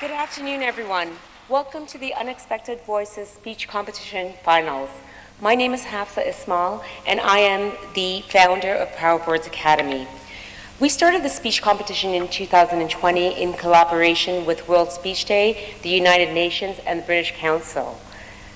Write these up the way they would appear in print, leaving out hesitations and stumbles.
Good afternoon, everyone. Welcome to the Unexpected Voices Speech Competition Finals. My name is Hafsa Ismail, and I am the founder of Power of Words Academy. We started the speech competition in 2020 in collaboration with World Speech Day, the United Nations, and the British Council.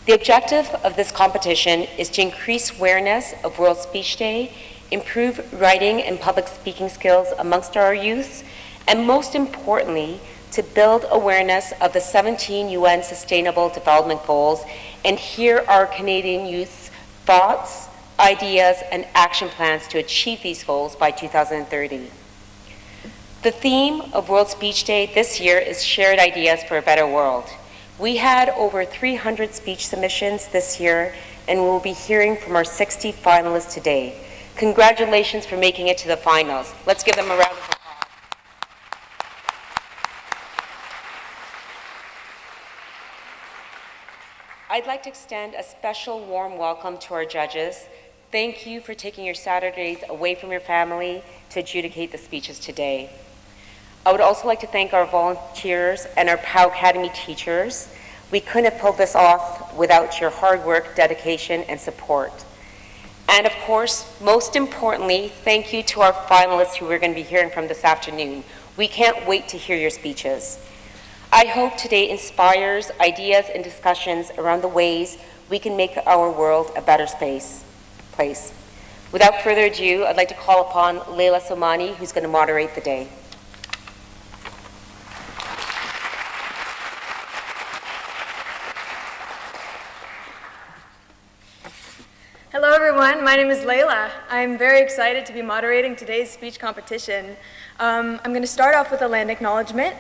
The objective of this competition is to increase awareness of World Speech Day, improve writing and public speaking skills amongst our youth, and most importantly, to build awareness of the 17 UN Sustainable Development Goals and hear our Canadian youth's thoughts, ideas, and action plans to achieve these goals by 2030. The theme of World Speech Day this year is Shared Ideas for a Better World. We had over 300 speech submissions this year, and we'll be hearing from our 60 finalists today. Congratulations for making it to the finals. Let's give them a round of applause. I'd like to extend a special warm welcome to our judges. Thank you for taking your Saturdays away from your family to adjudicate the speeches today. I would also like to thank our volunteers and our POW Academy teachers. We couldn't have pulled this off without your hard work, dedication, and support. And of course, most importantly, thank you to our finalists who we're going to be hearing from this afternoon. We can't wait to hear your speeches. I hope today inspires ideas and discussions around the ways we can make our world a better place. Without further ado, I'd like to call upon Leila Somani, who's going to moderate the day. Hello everyone, my name is Leila. I'm very excited to be moderating today's speech competition. I'm going to start off with a land acknowledgement.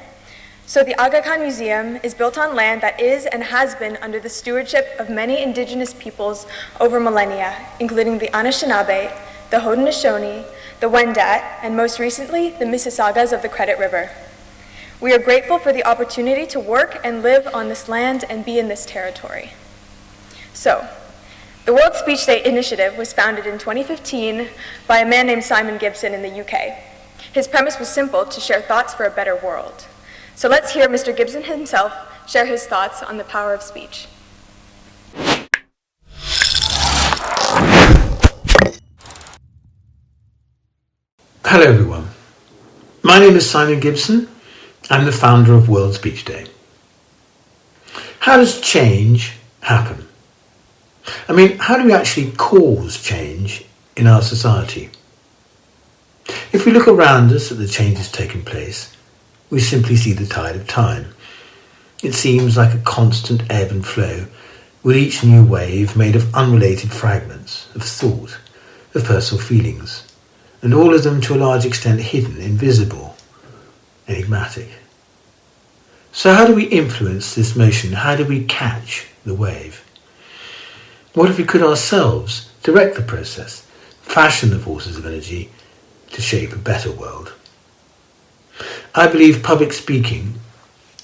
So the Aga Khan Museum is built on land that is and has been under the stewardship of many indigenous peoples over millennia, including the Anishinaabe, the Haudenosaunee, the Wendat, and most recently, the Mississaugas of the Credit River. We are grateful for the opportunity to work and live on this land and be in this territory. So, the World Speech Day Initiative was founded in 2015 by a man named Simon Gibson in the UK. His premise was simple: to share thoughts for a better world. So let's hear Mr. Gibson himself share his thoughts on the power of speech. Hello everyone. My name is Simon Gibson. I'm the founder of World Speech Day. How does change happen? How do we actually cause change in our society? If we look around us at the changes taking place, we simply see the tide of time. It seems like a constant ebb and flow, with each new wave made of unrelated fragments of thought, of personal feelings, and all of them to a large extent hidden, invisible, enigmatic. So how do we influence this motion? How do we catch the wave? What if we could ourselves direct the process, fashion the forces of energy to shape a better world? I believe public speaking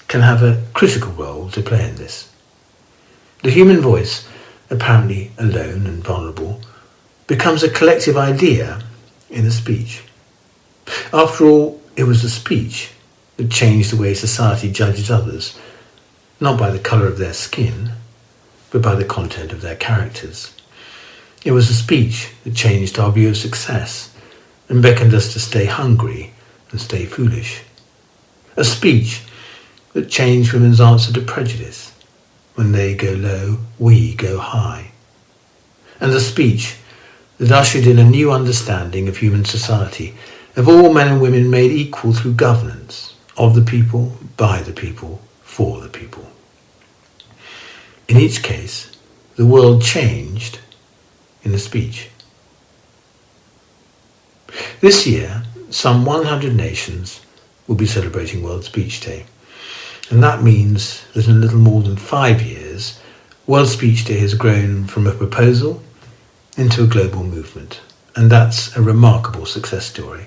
can have a critical role to play in this. The human voice, apparently alone and vulnerable, becomes a collective idea in a speech. After all, it was the speech that changed the way society judges others, not by the colour of their skin, but by the content of their characters. It was the speech that changed our view of success and beckoned us to stay hungry and stay foolish. A speech that changed women's answer to prejudice. When they go low, we go high. And a speech that ushered in a new understanding of human society, of all men and women made equal through governance, of the people, by the people, for the people. In each case, the world changed in the speech. This year, some 100 nations will be celebrating World Speech Day. And that means that in a little more than 5 years, World Speech Day has grown from a proposal into a global movement. And that's a remarkable success story.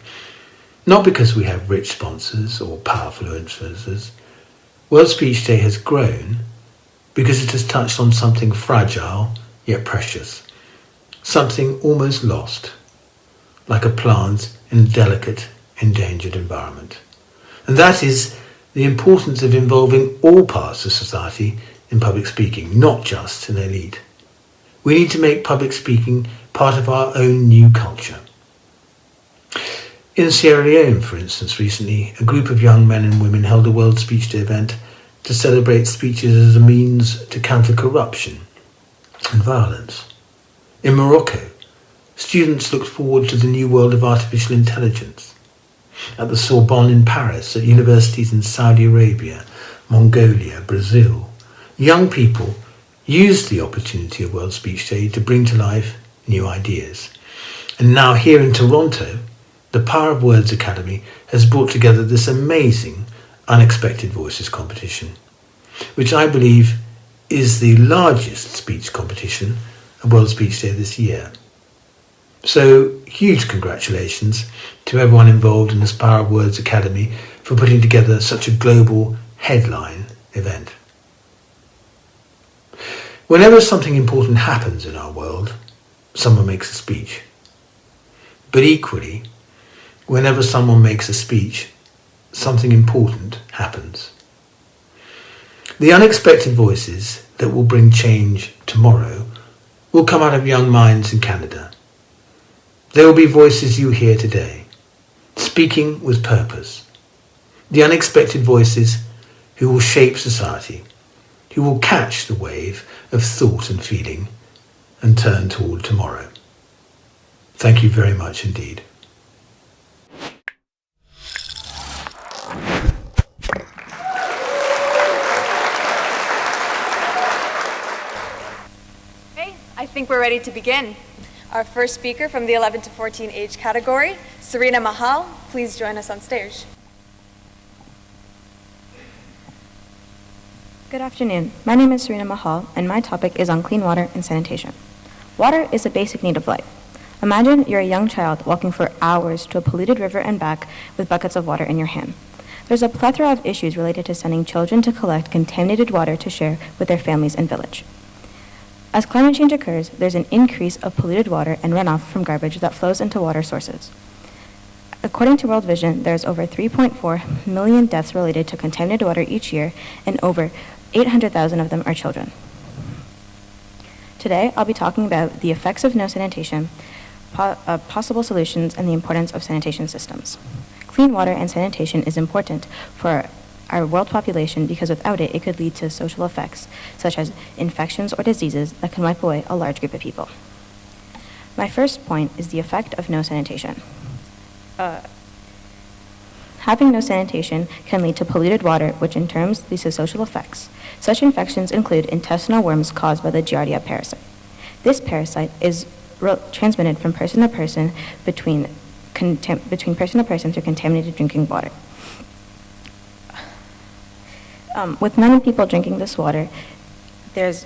Not because we have rich sponsors or powerful influencers. World Speech Day has grown because it has touched on something fragile yet precious. Something almost lost, like a plant in a delicate, endangered environment. And that is the importance of involving all parts of society in public speaking, not just an elite. We need to make public speaking part of our own new culture. In Sierra Leone, for instance, recently, a group of young men and women held a World Speech Day event to celebrate speeches as a means to counter corruption and violence. In Morocco, students looked forward to the new world of artificial intelligence. At the Sorbonne in Paris, at universities in Saudi Arabia, Mongolia, Brazil, young people used the opportunity of World Speech Day to bring to life new ideas. And now here in Toronto, the Power of Words Academy has brought together this amazing Unexpected Voices competition, which I believe is the largest speech competition at World Speech Day this year. So huge congratulations to everyone involved in this Power of Words Academy for putting together such a global headline event. Whenever something important happens in our world, someone makes a speech. But equally, whenever someone makes a speech, something important happens. The unexpected voices that will bring change tomorrow will come out of young minds in Canada. There will be voices you hear today, speaking with purpose. The unexpected voices who will shape society, who will catch the wave of thought and feeling and turn toward tomorrow. Thank you very much indeed. Okay, I think we're ready to begin. Our first speaker from the 11 to 14 age category, Serena Mahal, please join us on stage. Good afternoon. My name is Serena Mahal, and my topic is on clean water and sanitation. Water is a basic need of life. Imagine you're a young child walking for hours to a polluted river and back with buckets of water in your hand. There's a plethora of issues related to sending children to collect contaminated water to share with their families and village. As climate change occurs, there's an increase of polluted water and runoff from garbage that flows into water sources. According to World Vision, there's over 3.4 million deaths related to contaminated water each year, and over 800,000 of them are children. Today, I'll be talking about the effects of no sanitation, possible solutions, and the importance of sanitation systems. Clean water and sanitation is important for our world population because without it, it could lead to social effects, such as infections or diseases that can wipe away a large group of people. My first point is the effect of no sanitation. Having no sanitation can lead to polluted water, which in turn leads to social effects. Such infections include intestinal worms caused by the Giardia parasite. This parasite is transmitted from person to person between person to person through contaminated drinking water. With many people drinking this water, and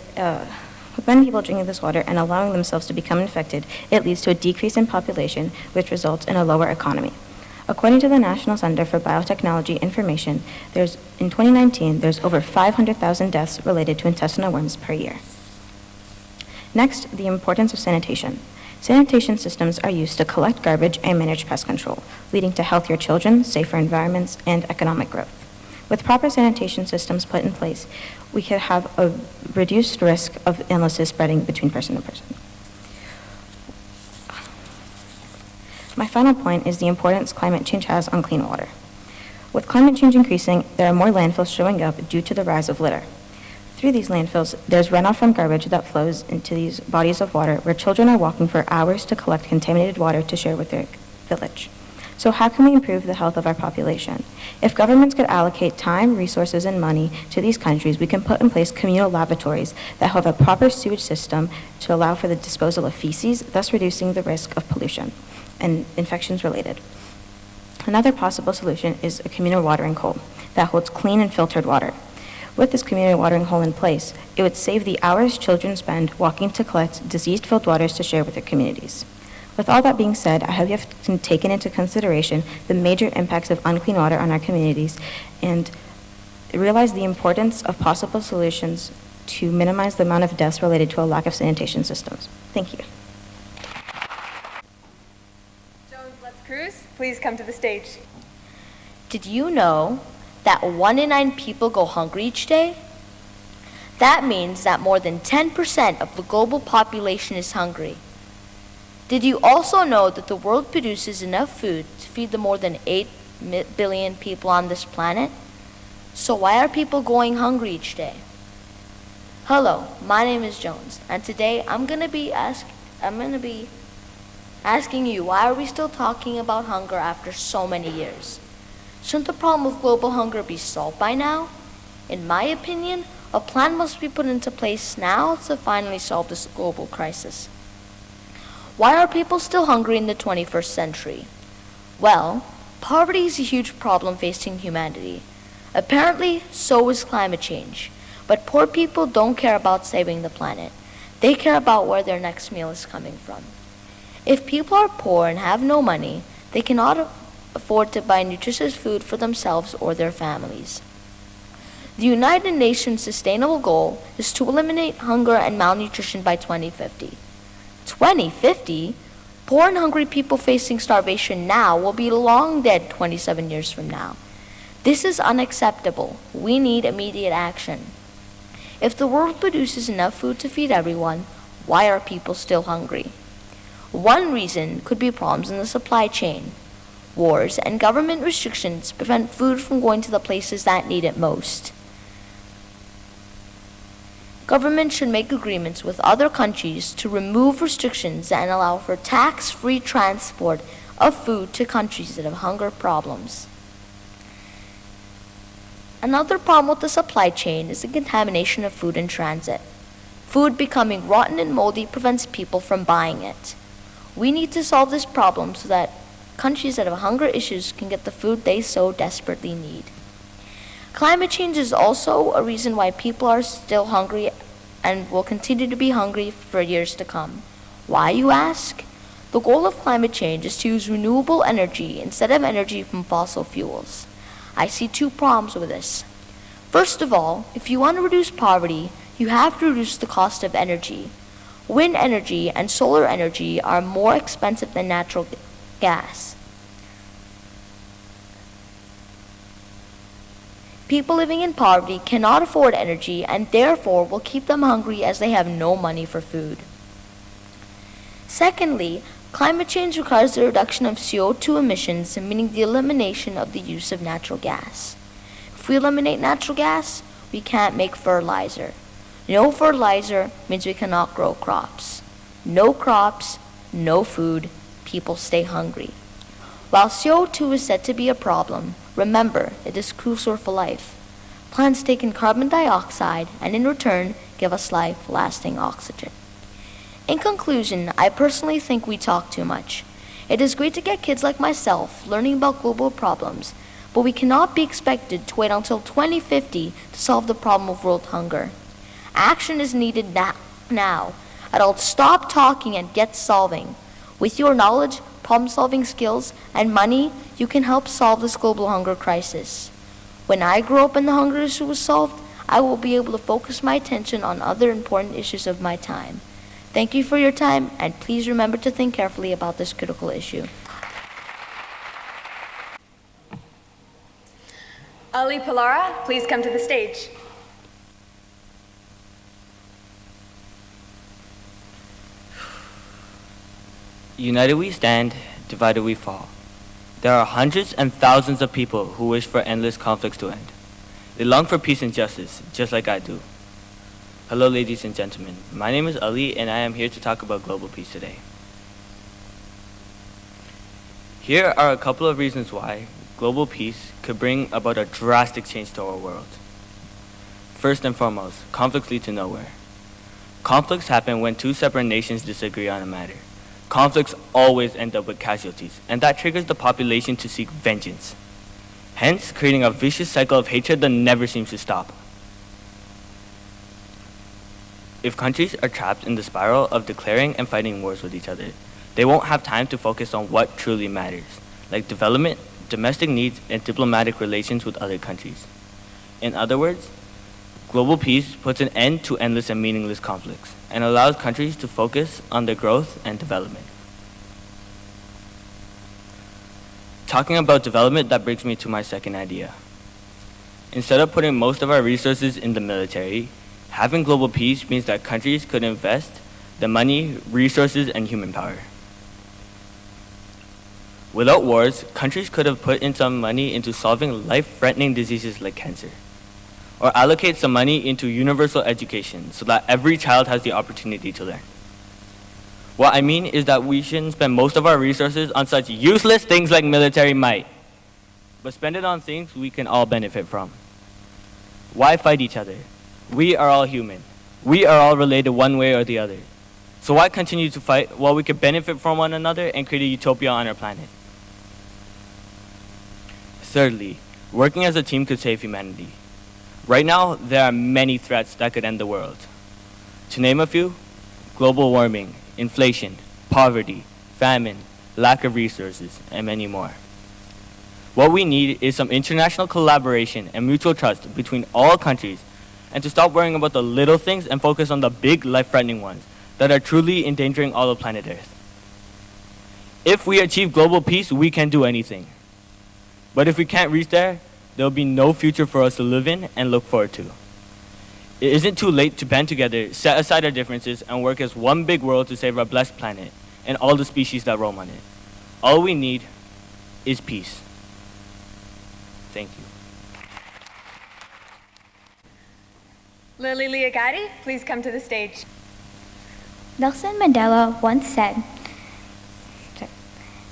allowing themselves to become infected, it leads to a decrease in population, which results in a lower economy. According to the National Center for Biotechnology Information, in 2019, there's over 500,000 deaths related to intestinal worms per year. Next, the importance of sanitation. Sanitation systems are used to collect garbage and manage pest control, leading to healthier children, safer environments, and economic growth. With proper sanitation systems put in place, we could have a reduced risk of illnesses spreading between person to person. My final point is the importance climate change has on clean water. With climate change increasing, there are more landfills showing up due to the rise of litter. Through these landfills, there's runoff from garbage that flows into these bodies of water where children are walking for hours to collect contaminated water to share with their village. So how can we improve the health of our population? If governments could allocate time, resources, and money to these countries, we can put in place communal lavatories that have a proper sewage system to allow for the disposal of feces, thus reducing the risk of pollution and infections related. Another possible solution is a communal watering hole that holds clean and filtered water. With this community watering hole in place, it would save the hours children spend walking to collect disease-filled waters to share with their communities. With all that being said, I hope you have taken into consideration the major impacts of unclean water on our communities and realize the importance of possible solutions to minimize the amount of deaths related to a lack of sanitation systems. Thank you. Jones Let's Cruz, please come to the stage. Did you know that 1 in 9 people go hungry each day? That means that more than 10% of the global population is hungry. Did you also know that the world produces enough food to feed the more than 8 billion people on this planet? So why are people going hungry each day? Hello, my name is Jones, and today I'm going to be asking you, why are we still talking about hunger after so many years? Shouldn't the problem of global hunger be solved by now? In my opinion, a plan must be put into place now to finally solve this global crisis. Why are people still hungry in the 21st century? Well, poverty is a huge problem facing humanity. Apparently, so is climate change. But poor people don't care about saving the planet. They care about where their next meal is coming from. If people are poor and have no money, they cannot afford to buy nutritious food for themselves or their families. The United Nations Sustainable Goal is to eliminate hunger and malnutrition by 2050. 2050? Poor and hungry people facing starvation now will be long dead 27 years from now. This is unacceptable. We need immediate action. If the world produces enough food to feed everyone, why are people still hungry? One reason could be problems in the supply chain. Wars and government restrictions prevent food from going to the places that need it most. Government should make agreements with other countries to remove restrictions and allow for tax-free transport of food to countries that have hunger problems. Another problem with the supply chain is the contamination of food in transit. Food becoming rotten and moldy prevents people from buying it. We need to solve this problem so that countries that have hunger issues can get the food they so desperately need. Climate change is also a reason why people are still hungry and will continue to be hungry for years to come. Why, you ask? The goal of climate change is to use renewable energy instead of energy from fossil fuels. I see 2 problems with this. First of all, if you want to reduce poverty, you have to reduce the cost of energy. Wind energy and solar energy are more expensive than natural gas. People living in poverty cannot afford energy and therefore will keep them hungry as they have no money for food. Secondly, climate change requires the reduction of CO2 emissions, meaning the elimination of the use of natural gas. If we eliminate natural gas, we can't make fertilizer. No fertilizer means we cannot grow crops. No crops, no food, people stay hungry. While CO2 is said to be a problem, remember, it is crucial for life. Plants take in carbon dioxide and in return give us life-lasting oxygen. In conclusion, I personally think we talk too much. It is great to get kids like myself learning about global problems, but we cannot be expected to wait until 2050 to solve the problem of world hunger. Action is needed now. Adults, stop talking and get solving. With your knowledge, problem-solving skills, and money, you can help solve this global hunger crisis. When I grow up and the hunger issue was solved, I will be able to focus my attention on other important issues of my time. Thank you for your time, and please remember to think carefully about this critical issue. Ali Palara, please come to the stage. United we stand, divided we fall. There are hundreds and thousands of people who wish for endless conflicts to end. They long for peace and justice, just like I do. Hello, ladies and gentlemen. My name is Ali, and I am here to talk about global peace today. Here are a couple of reasons why global peace could bring about a drastic change to our world. First and foremost, conflicts lead to nowhere. Conflicts happen when 2 separate nations disagree on a matter. Conflicts always end up with casualties, and that triggers the population to seek vengeance, hence creating a vicious cycle of hatred that never seems to stop. If countries are trapped in the spiral of declaring and fighting wars with each other, they won't have time to focus on what truly matters, like development, domestic needs, and diplomatic relations with other countries. In other words, global peace puts an end to endless and meaningless conflicts and allows countries to focus on their growth and development. Talking about development, that brings me to my second idea. Instead of putting most of our resources in the military, having global peace means that countries could invest the money, resources, and human power. Without wars, countries could have put in some money into solving life-threatening diseases like cancer, or allocate some money into universal education so that every child has the opportunity to learn. What I mean is that we shouldn't spend most of our resources on such useless things like military might, but spend it on things we can all benefit from. Why fight each other? We are all human. We are all related one way or the other. So why continue to fight while we could benefit from one another and create a utopia on our planet? Thirdly, working as a team could save humanity. Right now, there are many threats that could end the world. To name a few, global warming, inflation, poverty, famine, lack of resources, and many more. What we need is some international collaboration and mutual trust between all countries, and to stop worrying about the little things and focus on the big life-threatening ones that are truly endangering all of planet Earth. If we achieve global peace, we can do anything. But if we can't reach there, there will be no future for us to live in and look forward to. It isn't too late to band together, set aside our differences, and work as one big world to save our blessed planet and all the species that roam on it. All we need is peace. Thank you. Lily Liagatti, please come to the stage. Nelson Mandela once said,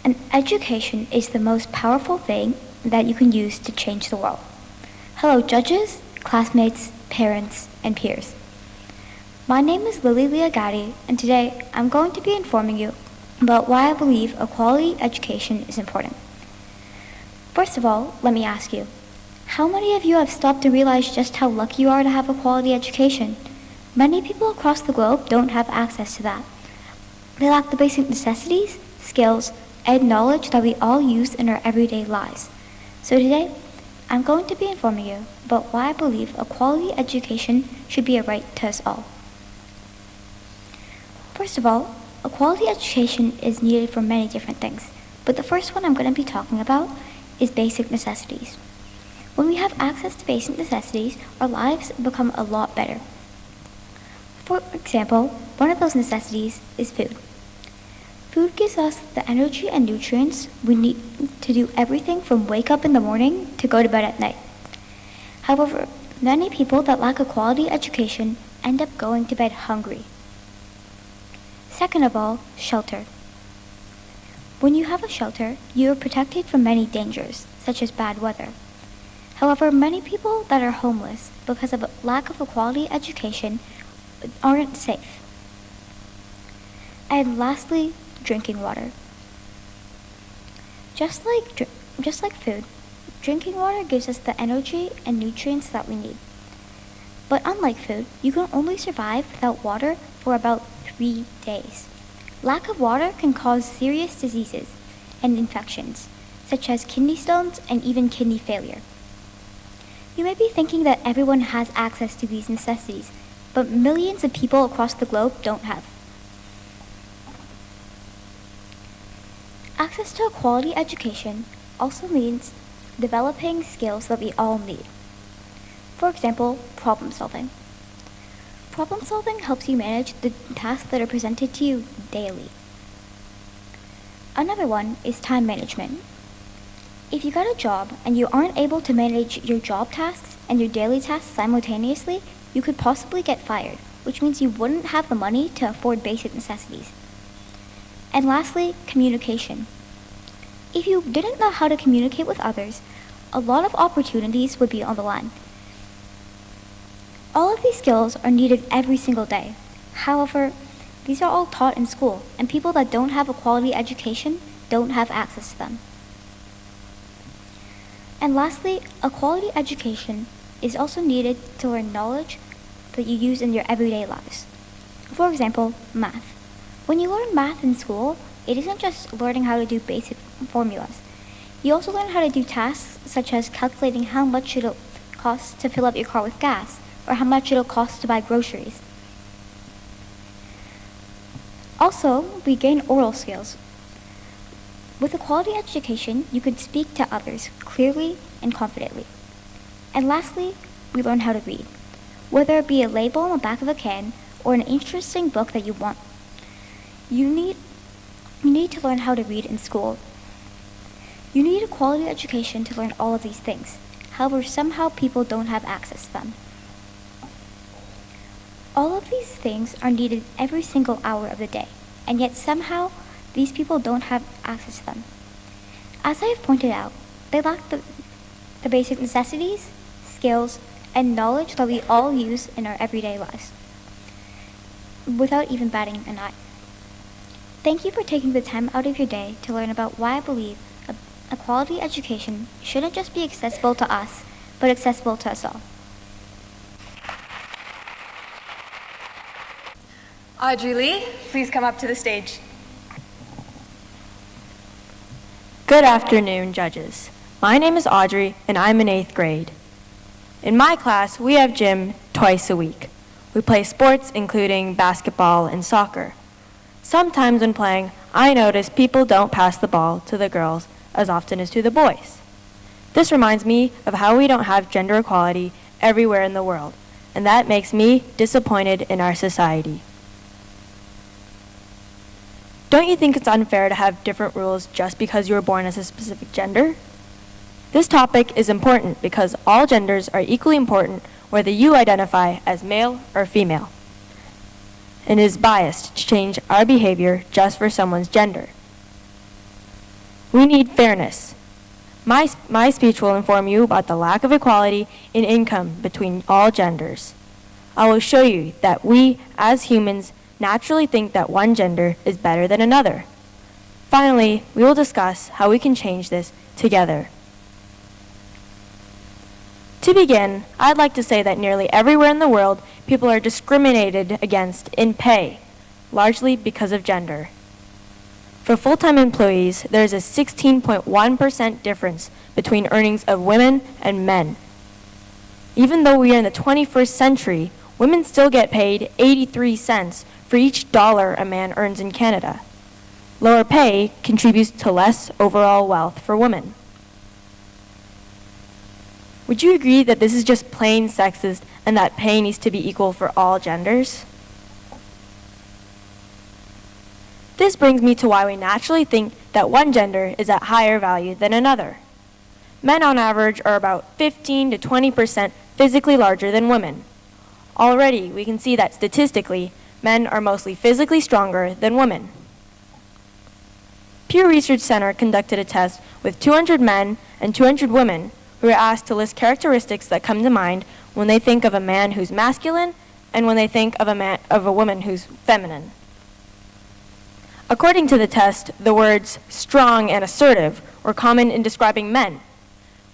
"An education is the most powerful thing that you can use to change the world." Hello, judges, classmates, parents, and peers. My name is Lily Liagatti, and today I'm going to be informing you about why I believe a quality education is important. First of all, let me ask you, how many of you have stopped to realize just how lucky you are to have a quality education? Many people across the globe don't have access to that. They lack the basic necessities, skills, and knowledge that we all use in our everyday lives. So today, I'm going to be informing you about why I believe a quality education should be a right to us all. First of all, a quality education is needed for many different things, but the first one I'm going to be talking about is basic necessities. When we have access to basic necessities, our lives become a lot better. For example, one of those necessities is food. Food gives us the energy and nutrients we need to do everything from wake up in the morning to go to bed at night. However, many people that lack a quality education end up going to bed hungry. Second of all, shelter. When you have a shelter, you are protected from many dangers, such as bad weather. However, many people that are homeless because of a lack of a quality education aren't safe. And lastly, drinking water. Just like food, drinking water gives us the energy and nutrients that we need. But unlike food, you can only survive without water for about 3 days. Lack of water can cause serious diseases and infections, such as kidney stones and even kidney failure. You may be thinking that everyone has access to these necessities, but millions of people across the globe don't have. Access to a quality education also means developing skills that we all need. For example, problem solving. Problem solving helps you manage the tasks that are presented to you daily. Another one is time management. If you got a job and you aren't able to manage your job tasks and your daily tasks simultaneously, you could possibly get fired, which means you wouldn't have the money to afford basic necessities. And lastly, communication. If you didn't know how to communicate with others, a lot of opportunities would be on the line. All of these skills are needed every single day. However, these are all taught in school, and people that don't have a quality education don't have access to them. And lastly, a quality education is also needed to learn knowledge that you use in your everyday lives. For example, math. When you learn math in school, it isn't just learning how to do basic formulas. You also learn how to do tasks such as calculating how much it'll cost to fill up your car with gas, or how much it'll cost to buy groceries. Also, we gain oral skills. With a quality education, you can speak to others clearly and confidently. And lastly, we learn how to read. Whether it be a label on the back of a can or an interesting book that you want. You need to learn how to read in school. You need a quality education to learn all of these things. However, somehow people don't have access to them. All of these things are needed every single hour of the day, and yet somehow these people don't have access to them. As I have pointed out, they lack the basic necessities, skills, and knowledge that we all use in our everyday lives, without even batting an eye. Thank you for taking the time out of your day to learn about why I believe a quality education shouldn't just be accessible to us, but accessible to us all. Audrey Lee, please come up to the stage. Good afternoon, judges. My name is Audrey, and I'm in 8th grade. In my class, we have gym twice a week. We play sports, including basketball and soccer. Sometimes when playing, I notice people don't pass the ball to the girls as often as to the boys. This reminds me of how we don't have gender equality everywhere in the world, and that makes me disappointed in our society. Don't you think it's unfair to have different rules just because you were born as a specific gender? This topic is important because all genders are equally important whether you identify as male or female, and is biased to change our behavior just for someone's gender. We need fairness. My speech will inform you about the lack of equality in income between all genders. I will show you that we, as humans, naturally think that one gender is better than another. Finally, we will discuss how we can change this together. To begin, I'd like to say that nearly everywhere in the world, people are discriminated against in pay, largely because of gender. For full-time employees, there is a 16.1% difference between earnings of women and men. Even though we are in the 21st century, women still get paid 83 cents for each dollar a man earns in Canada. Lower pay contributes to less overall wealth for women. Would you agree that this is just plain sexist and that pay needs to be equal for all genders? This brings me to why we naturally think that one gender is at higher value than another. Men on average are about 15 to 20% physically larger than women. Already, we can see that statistically, men are mostly physically stronger than women. Pew Research Center conducted a test with 200 men and 200 women who were asked to list characteristics that come to mind when they think of a man who's masculine and when they think of a woman who's feminine. According to the test, the words strong and assertive were common in describing men.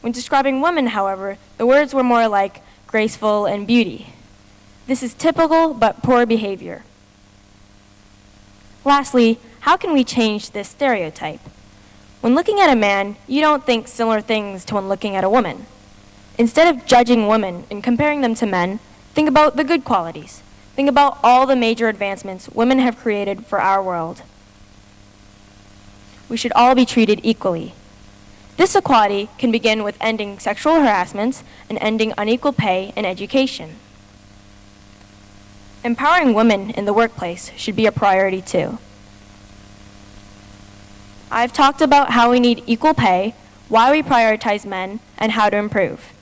When describing women, however, the words were more like graceful and beauty. This is typical but poor behavior. Lastly, how can we change this stereotype? When looking at a man, you don't think similar things to when looking at a woman. Instead of judging women and comparing them to men, think about the good qualities. Think about all the major advancements women have created for our world. We should all be treated equally. This equality can begin with ending sexual harassment and ending unequal pay in education. Empowering women in the workplace should be a priority too. I've talked about how we need equal pay, why we prioritize men, and how to improve.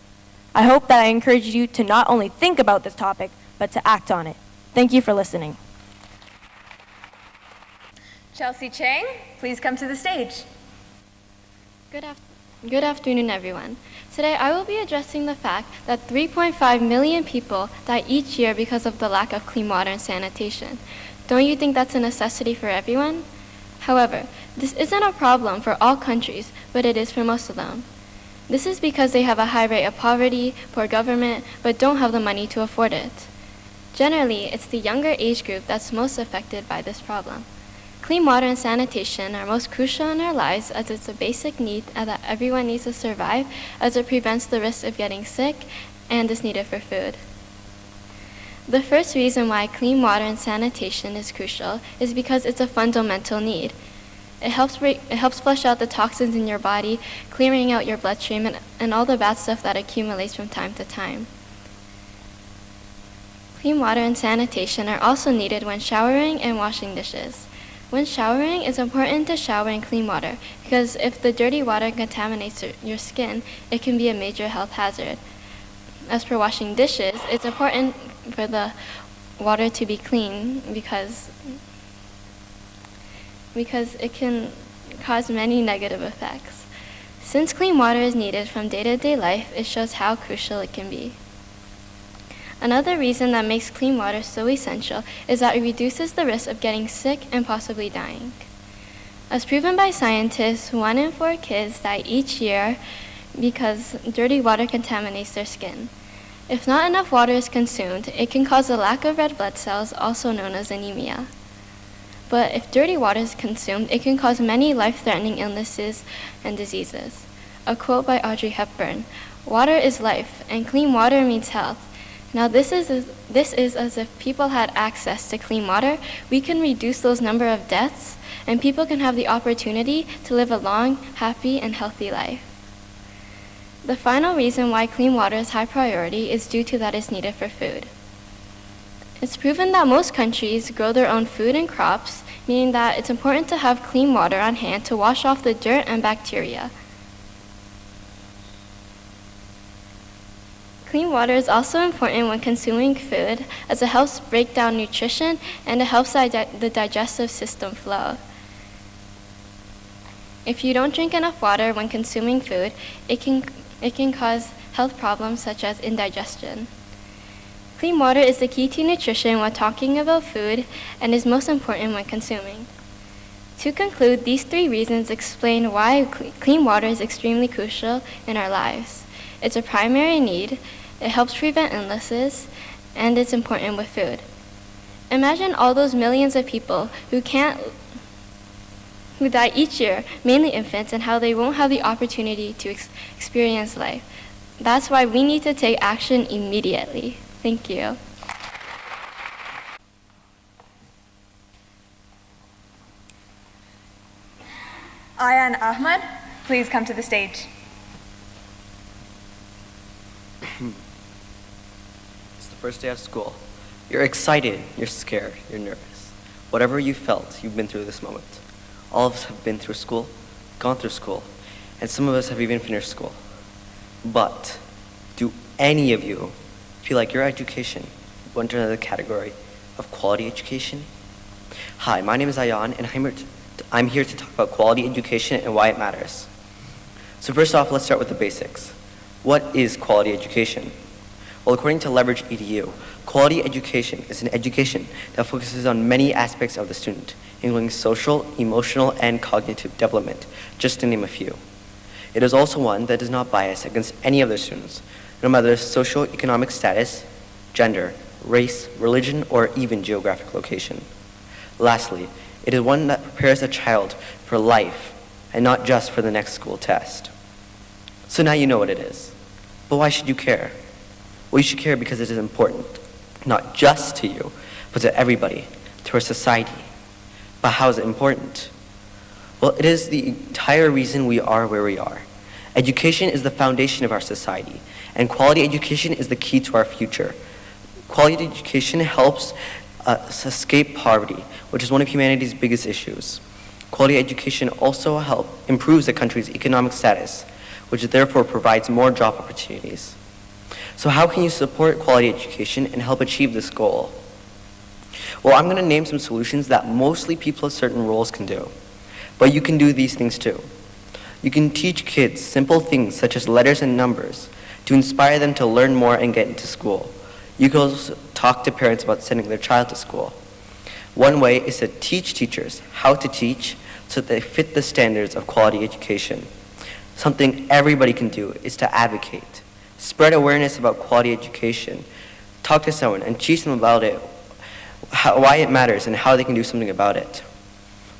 I hope that I encourage you to not only think about this topic, but to act on it. Thank you for listening. Chelsea Chang, please come to the stage. Good afternoon, everyone. Today, I will be addressing the fact that 3.5 million people die each year because of the lack of clean water and sanitation. Don't you think that's a necessity for everyone? However, this isn't a problem for all countries, but it is for most of them. This is because they have a high rate of poverty, poor government, but don't have the money to afford it. Generally, it's the younger age group that's most affected by this problem. Clean water and sanitation are most crucial in our lives as it's a basic need that everyone needs to survive, as it prevents the risk of getting sick and is needed for food. The first reason why clean water and sanitation is crucial is because it's a fundamental need. It helps flush out the toxins in your body, clearing out your bloodstream and all the bad stuff that accumulates from time to time. Clean water and sanitation are also needed when showering and washing dishes. When showering, it's important to shower in clean water because if the dirty water contaminates your skin, it can be a major health hazard. As for washing dishes, it's important for the water to be clean because it can cause many negative effects. Since clean water is needed from day-to-day life, it shows how crucial it can be. Another reason that makes clean water so essential is that it reduces the risk of getting sick and possibly dying. As proven by scientists, 1 in 4 kids die each year because dirty water contaminates their skin. If not enough water is consumed, it can cause a lack of red blood cells, also known as anemia. But if dirty water is consumed, it can cause many life-threatening illnesses and diseases. A quote by Audrey Hepburn, "Water is life, and clean water means health." Now this is as if people had access to clean water, we can reduce those number of deaths, and people can have the opportunity to live a long, happy, and healthy life. The final reason why clean water is high priority is due to that it's needed for food. It's proven that most countries grow their own food and crops, meaning that it's important to have clean water on hand to wash off the dirt and bacteria. Clean water is also important when consuming food as it helps break down nutrition and it helps the digestive system flow. If you don't drink enough water when consuming food, it can cause health problems such as indigestion. Clean water is the key to nutrition when talking about food and is most important when consuming. To conclude, these 3 reasons explain why clean water is extremely crucial in our lives. It's a primary need, it helps prevent illnesses, and it's important with food. Imagine all those millions of people who die each year, mainly infants, and how they won't have the opportunity to experience life. That's why we need to take action immediately. Thank you. Ayan Ahmed, please come to the stage. It's the first day of school. You're excited, you're scared, you're nervous. Whatever you felt, you've been through this moment. All of us have been through school, gone through school, and some of us have even finished school. But do any of you feel like your education went under the category of quality education? Hi, my name is Ayan, and I'm here to talk about quality education and why it matters. So first off, let's start with the basics. What is quality education? Well, according to Leverage EDU, quality education is an education that focuses on many aspects of the student, including social, emotional, and cognitive development, just to name a few. It is also one that does not bias against any of the students, no matter their socio-economic status, gender, race, religion, or even geographic location. Lastly, it is one that prepares a child for life and not just for the next school test. So now you know what it is. But why should you care? Well, you should care because it is important, not just to you, but to everybody, to our society. But how is it important? Well, it is the entire reason we are where we are. Education is the foundation of our society, and quality education is the key to our future. Quality education helps us escape poverty, which is one of humanity's biggest issues. Quality education also improves the country's economic status, which therefore provides more job opportunities. So how can you support quality education and help achieve this goal? Well, I'm going to name some solutions that mostly people of certain roles can do. But you can do these things too. You can teach kids simple things such as letters and numbers to inspire them to learn more and get into school. You can also talk to parents about sending their child to school. One way is to teach teachers how to teach so that they fit the standards of quality education. Something everybody can do is to advocate. Spread awareness about quality education. Talk to someone and teach them about it, why it matters and how they can do something about it.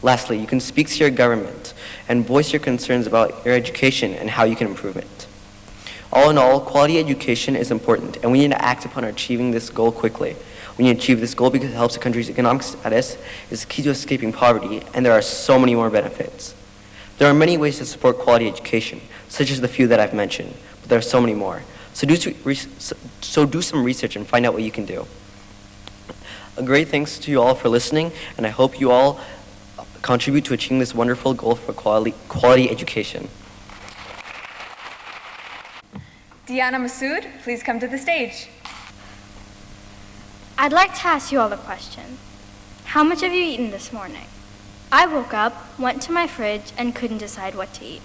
Lastly, you can speak to your government and voice your concerns about your education and how you can improve it. All in all, quality education is important and we need to act upon achieving this goal quickly. We need to achieve this goal because it helps the country's economic status, is key to escaping poverty, and there are so many more benefits. There are many ways to support quality education, such as the few that I've mentioned, but there are so many more. So do some research and find out what you can do. A great thanks to you all for listening, and I hope you all contribute to achieving this wonderful goal for quality education. Diana Masood, please come to the stage. I'd like to ask you all a question. How much have you eaten this morning? I woke up, went to my fridge, and couldn't decide what to eat.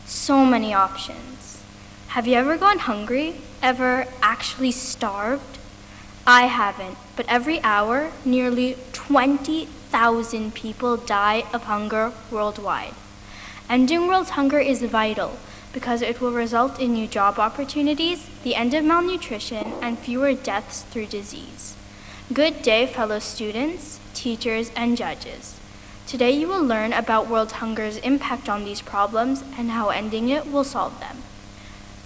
So many options. Have you ever gone hungry? Ever actually starved? I haven't, but every hour, nearly 20,000 people die of hunger worldwide. Ending world hunger is vital because it will result in new job opportunities, the end of malnutrition, and fewer deaths through disease. Good day, fellow students, teachers, and judges. Today you will learn about world hunger's impact on these problems and how ending it will solve them.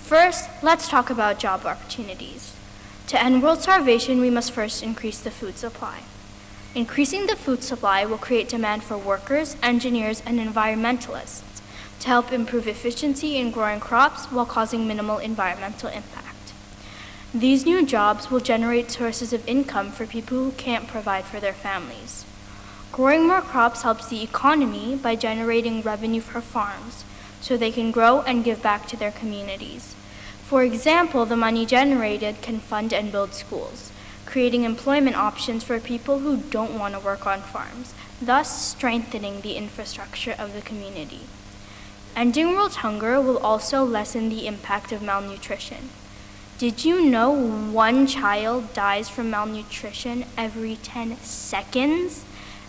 First, let's talk about job opportunities. To end world starvation, we must first increase the food supply. Increasing the food supply will create demand for workers, engineers, and environmentalists to help improve efficiency in growing crops while causing minimal environmental impact. These new jobs will generate sources of income for people who can't provide for their families. Growing more crops helps the economy by generating revenue for farms, so they can grow and give back to their communities. For example, the money generated can fund and build schools, creating employment options for people who don't want to work on farms, thus strengthening the infrastructure of the community. Ending world hunger will also lessen the impact of malnutrition. Did you know 1 child dies from malnutrition every 10 seconds?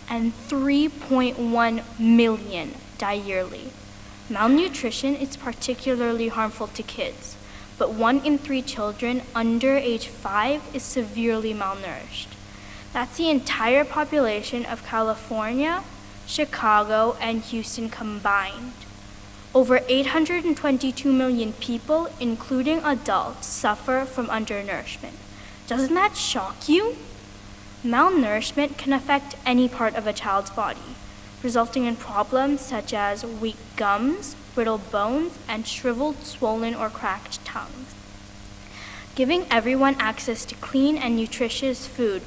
And 3.1 million die yearly. Malnutrition is particularly harmful to kids, but 1 in 3 children under age 5 is severely malnourished. That's the entire population of California, Chicago, and Houston combined. Over 822 million people, including adults, suffer from undernourishment. Doesn't that shock you? Malnourishment can affect any part of a child's body, resulting in problems such as weak gums, brittle bones, and shriveled, swollen, or cracked tongues. Giving everyone access to clean and nutritious food.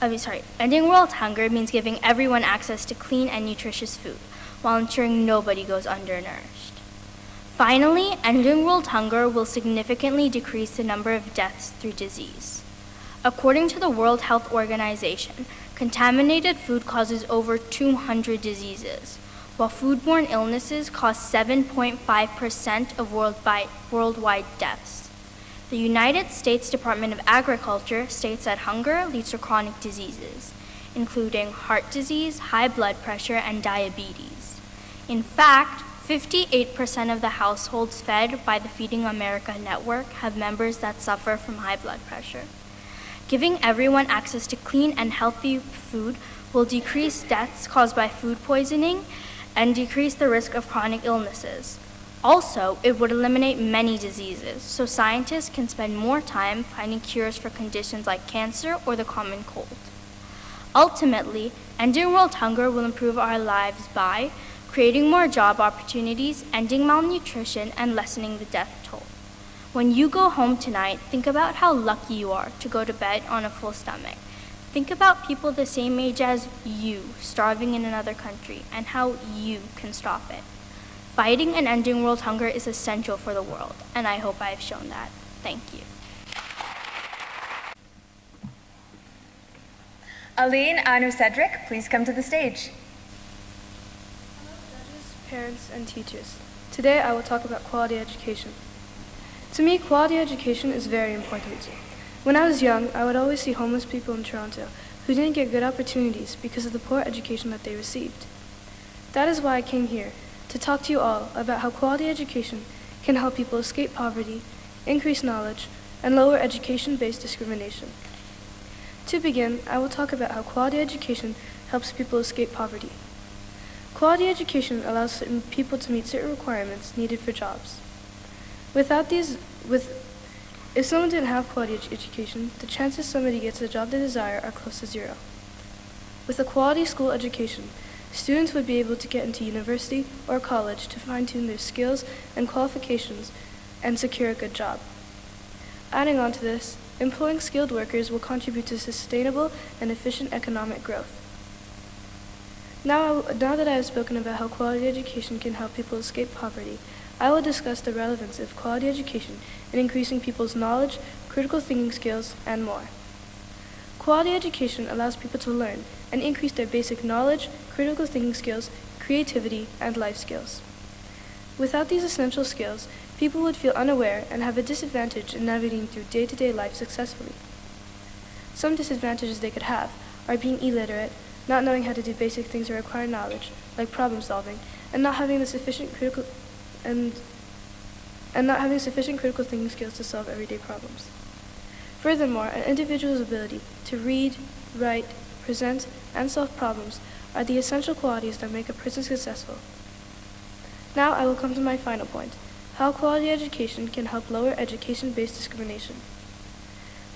Ending world hunger means giving everyone access to clean and nutritious food, while ensuring nobody goes undernourished. Finally, ending world hunger will significantly decrease the number of deaths through disease. According to the World Health Organization, contaminated food causes over 200 diseases, while foodborne illnesses cause 7.5% of worldwide deaths. The United States Department of Agriculture states that hunger leads to chronic diseases, including heart disease, high blood pressure, and diabetes. In fact, 58% of the households fed by the Feeding America network have members that suffer from high blood pressure. Giving everyone access to clean and healthy food will decrease deaths caused by food poisoning and decrease the risk of chronic illnesses. Also, it would eliminate many diseases, so scientists can spend more time finding cures for conditions like cancer or the common cold. Ultimately, ending world hunger will improve our lives by creating more job opportunities, ending malnutrition, and lessening the death toll. When you go home tonight, think about how lucky you are to go to bed on a full stomach. Think about people the same age as you starving in another country and how you can stop it. Fighting and ending world hunger is essential for the world, and I hope I have shown that. Thank you. Aline Anu Cedric, please come to the stage. Judges, parents, and teachers. Today I will talk about quality education. To me, quality education is very important. When I was young, I would always see homeless people in Toronto who didn't get good opportunities because of the poor education that they received. That is why I came here, to talk to you all about how quality education can help people escape poverty, increase knowledge, and lower education-based discrimination. To begin, I will talk about how quality education helps people escape poverty. Quality education allows certain people to meet certain requirements needed for jobs. Without these If someone didn't have quality education, the chances somebody gets the job they desire are close to zero. With a quality school education, students would be able to get into university or college to fine-tune their skills and qualifications and secure a good job. Adding on to this, employing skilled workers will contribute to sustainable and efficient economic growth. Now that I have spoken about how quality education can help people escape poverty, I will discuss the relevance of quality education in increasing people's knowledge, critical thinking skills, and more. Quality education allows people to learn and increase their basic knowledge, critical thinking skills, creativity, and life skills. Without these essential skills, people would feel unaware and have a disadvantage in navigating through day-to-day life successfully. Some disadvantages they could have are being illiterate, not knowing how to do basic things that require knowledge, like problem solving, and not having sufficient critical thinking skills to solve everyday problems. Furthermore, an individual's ability to read, write, present, and solve problems are the essential qualities that make a person successful. Now I will come to my final point, how quality education can help lower education-based discrimination.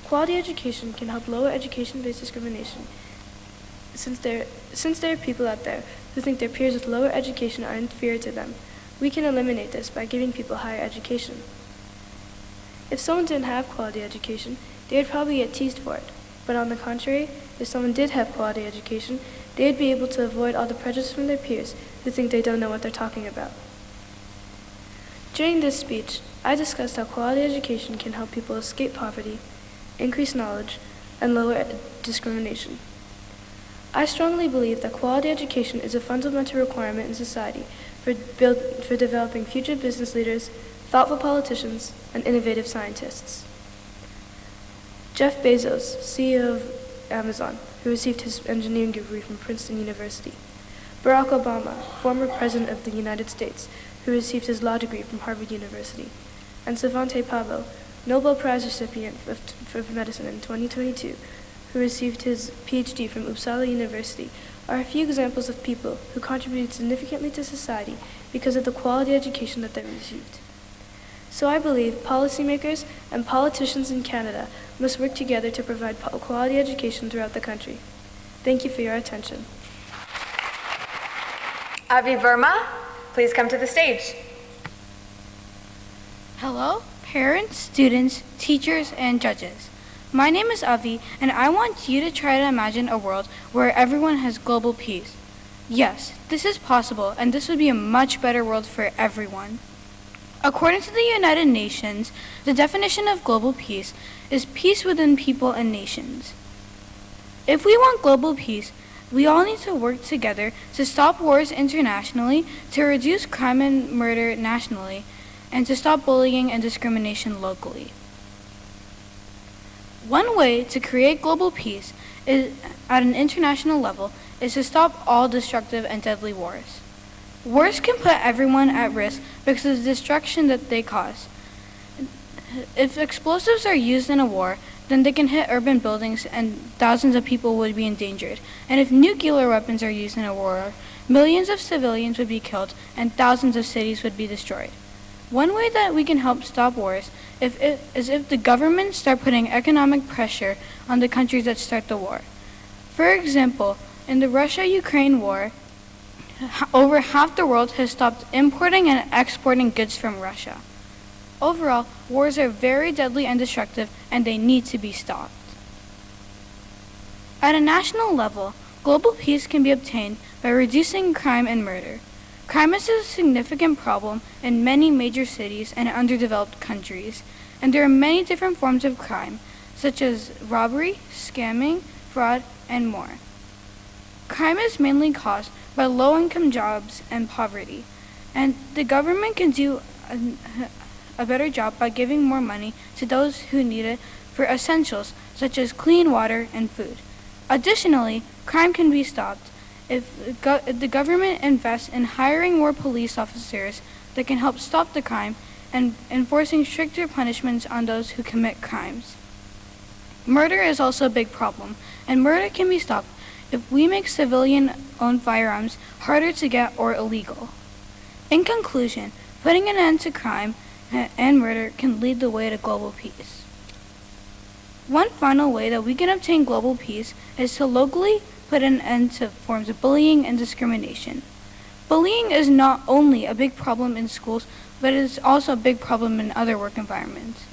Quality education can help lower education-based discrimination since there are people out there who think their peers with lower education are inferior to them. We can eliminate this by giving people higher education. If someone didn't have quality education, they would probably get teased for it. But on the contrary, if someone did have quality education, they would be able to avoid all the prejudice from their peers who think they don't know what they're talking about. During this speech, I discussed how quality education can help people escape poverty, increase knowledge, and lower discrimination. I strongly believe that quality education is a fundamental requirement in society for developing future business leaders, thoughtful politicians, and innovative scientists. Jeff Bezos, CEO of Amazon, who received his engineering degree from Princeton University. Barack Obama, former President of the United States, who received his law degree from Harvard University. And Svante Pabo, Nobel Prize recipient for medicine in 2022, who received his PhD from Uppsala University, are a few examples of people who contributed significantly to society because of the quality education that they received. So I believe policymakers and politicians in Canada must work together to provide quality education throughout the country. Thank you for your attention. Avi Verma, please come to the stage. Hello, parents, students, teachers, and judges. My name is Avi, and I want you to try to imagine a world where everyone has global peace. Yes, this is possible, and this would be a much better world for everyone. According to the United Nations, the definition of global peace is peace within people and nations. If we want global peace, we all need to work together to stop wars internationally, to reduce crime and murder nationally, and to stop bullying and discrimination locally. One way to create global peace is, at an international level, is to stop all destructive and deadly wars. Wars can put everyone at risk because of the destruction that they cause. If explosives are used in a war, then they can hit urban buildings and thousands of people would be endangered. And if nuclear weapons are used in a war, millions of civilians would be killed and thousands of cities would be destroyed. One way that we can help stop wars is if the governments start putting economic pressure on the countries that start the war. For example, in the Russia-Ukraine war, over half the world has stopped importing and exporting goods from Russia. Overall, wars are very deadly and destructive, and they need to be stopped. At a national level, global peace can be obtained by reducing crime and murder. Crime is a significant problem in many major cities and underdeveloped countries, and there are many different forms of crime, such as robbery, scamming, fraud, and more. Crime is mainly caused by low-income jobs and poverty, and the government can do a better job by giving more money to those who need it for essentials such as clean water and food. Additionally, crime can be stopped if the government invests in hiring more police officers that can help stop the crime and enforcing stricter punishments on those who commit crimes. Murder is also a big problem, and murder can be stopped if we make civilian-owned firearms harder to get or illegal. In conclusion, putting an end to crime and murder can lead the way to global peace. One final way that we can obtain global peace is to locally put an end to forms of bullying and discrimination. Bullying is not only a big problem in schools, but it is also a big problem in other work environments.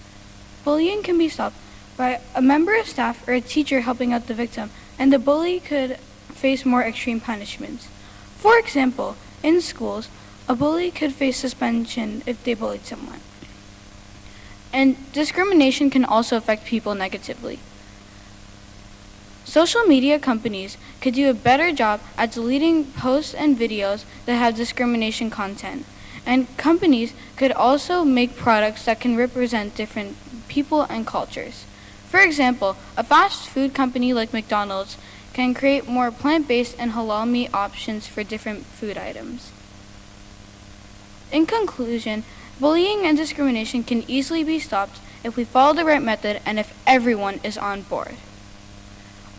Bullying can be stopped by a member of staff or a teacher helping out the victim, and the bully could face more extreme punishments. For example, in schools, a bully could face suspension if they bullied someone. And discrimination can also affect people negatively. Social media companies could do a better job at deleting posts and videos that have discrimination content. And companies could also make products that can represent different people and cultures. For example, a fast food company like McDonald's can create more plant-based and halal meat options for different food items. In conclusion, bullying and discrimination can easily be stopped if we follow the right method and if everyone is on board.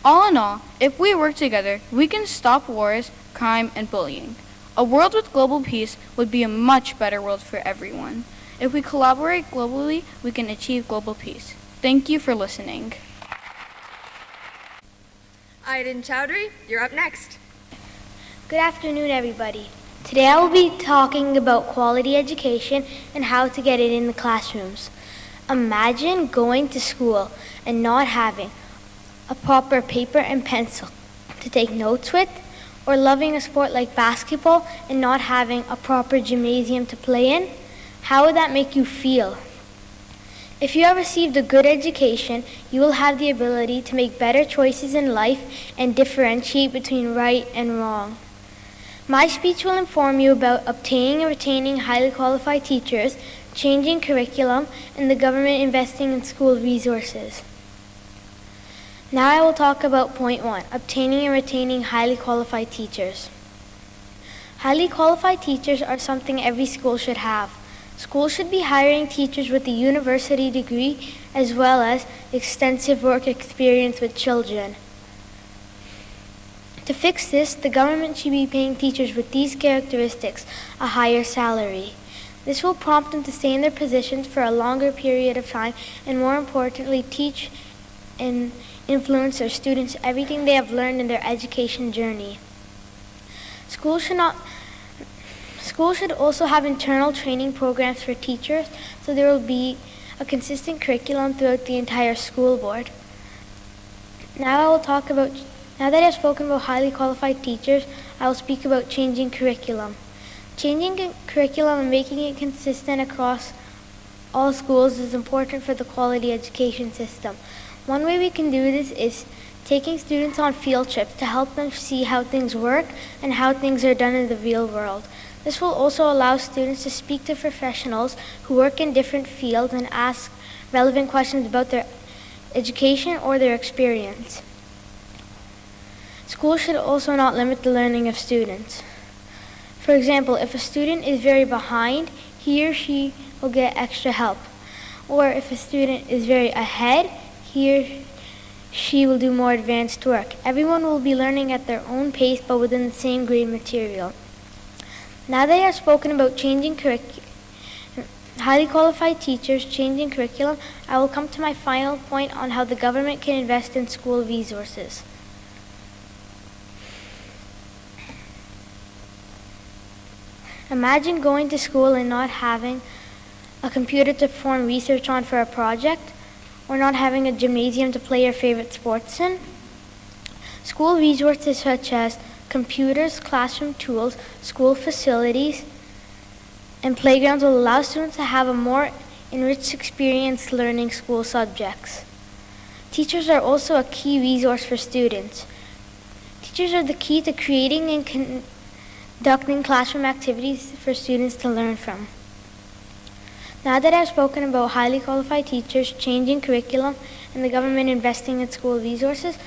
All in all, if we work together, we can stop wars, crime, and bullying. A world with global peace would be a much better world for everyone. If we collaborate globally, we can achieve global peace. Thank you for listening. Aiden Chowdhury, you're up next. Good afternoon, everybody. Today I will be talking about quality education and how to get it in the classrooms. Imagine going to school and not having a proper paper and pencil to take notes with, or loving a sport like basketball and not having a proper gymnasium to play in. How would that make you feel? If you have received a good education, you will have the ability to make better choices in life and differentiate between right and wrong. My speech will inform you about obtaining and retaining highly qualified teachers, changing curriculum, and the government investing in school resources. Now I will talk about point 1, obtaining and retaining highly qualified teachers. Highly qualified teachers are something every school should have. Schools should be hiring teachers with a university degree as well as extensive work experience with children. To fix this, the government should be paying teachers with these characteristics a higher salary. This will prompt them to stay in their positions for a longer period of time and, more importantly, teach and influence their students everything they have learned in their education journey. Schools should also have internal training programs for teachers so there will be a consistent curriculum throughout the entire school board. Now that I've spoken about highly qualified teachers, I will speak about changing curriculum. Changing curriculum and making it consistent across all schools is important for the quality education system. One way we can do this is taking students on field trips to help them see how things work and how things are done in the real world. This will also allow students to speak to professionals who work in different fields and ask relevant questions about their education or their experience. Schools should also not limit the learning of students. For example, if a student is very behind, he or she will get extra help. Or if a student is very ahead, he or she will do more advanced work. Everyone will be learning at their own pace but within the same grade material. Now that I have spoken about changing highly qualified teachers, changing curriculum, I will come to my final point on how the government can invest in school resources. Imagine going to school and not having a computer to perform research on for a project, or not having a gymnasium to play your favorite sports in. School resources such as computers, classroom tools, school facilities, and playgrounds will allow students to have a more enriched experience learning school subjects. Teachers are also a key resource for students. Teachers are the key to creating and conducting classroom activities for students to learn from. Now that I've spoken about highly qualified teachers, changing curriculum, and the government investing in school resources,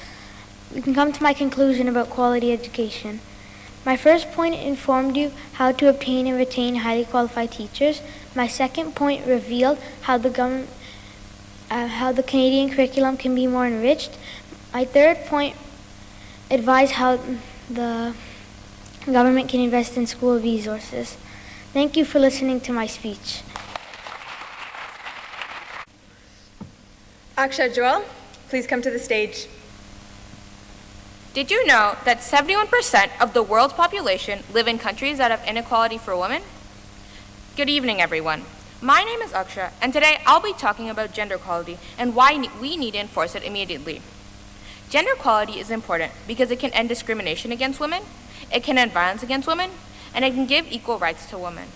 we can come to my conclusion about quality education. My first point informed you how to obtain and retain highly qualified teachers. My second point revealed how the Canadian curriculum can be more enriched. My third point advised how the government can invest in school resources. Thank you for listening to my speech. Akshay Joel, please come to the stage. Did you know that 71% of the world's population live in countries that have inequality for women? Good evening, everyone. My name is Aksha, and today I'll be talking about gender equality and why we need to enforce it immediately. Gender equality is important because it can end discrimination against women, it can end violence against women, and it can give equal rights to women.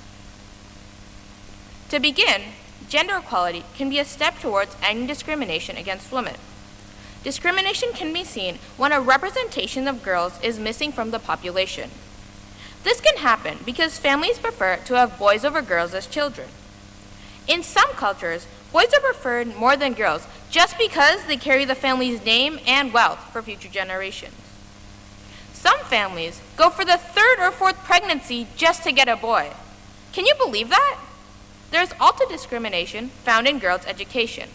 To begin, gender equality can be a step towards ending discrimination against women. Discrimination can be seen when a representation of girls is missing from the population. This can happen because families prefer to have boys over girls as children. In some cultures, boys are preferred more than girls just because they carry the family's name and wealth for future generations. Some families go for the third or fourth pregnancy just to get a boy. Can you believe that? There's also discrimination found in girls' education.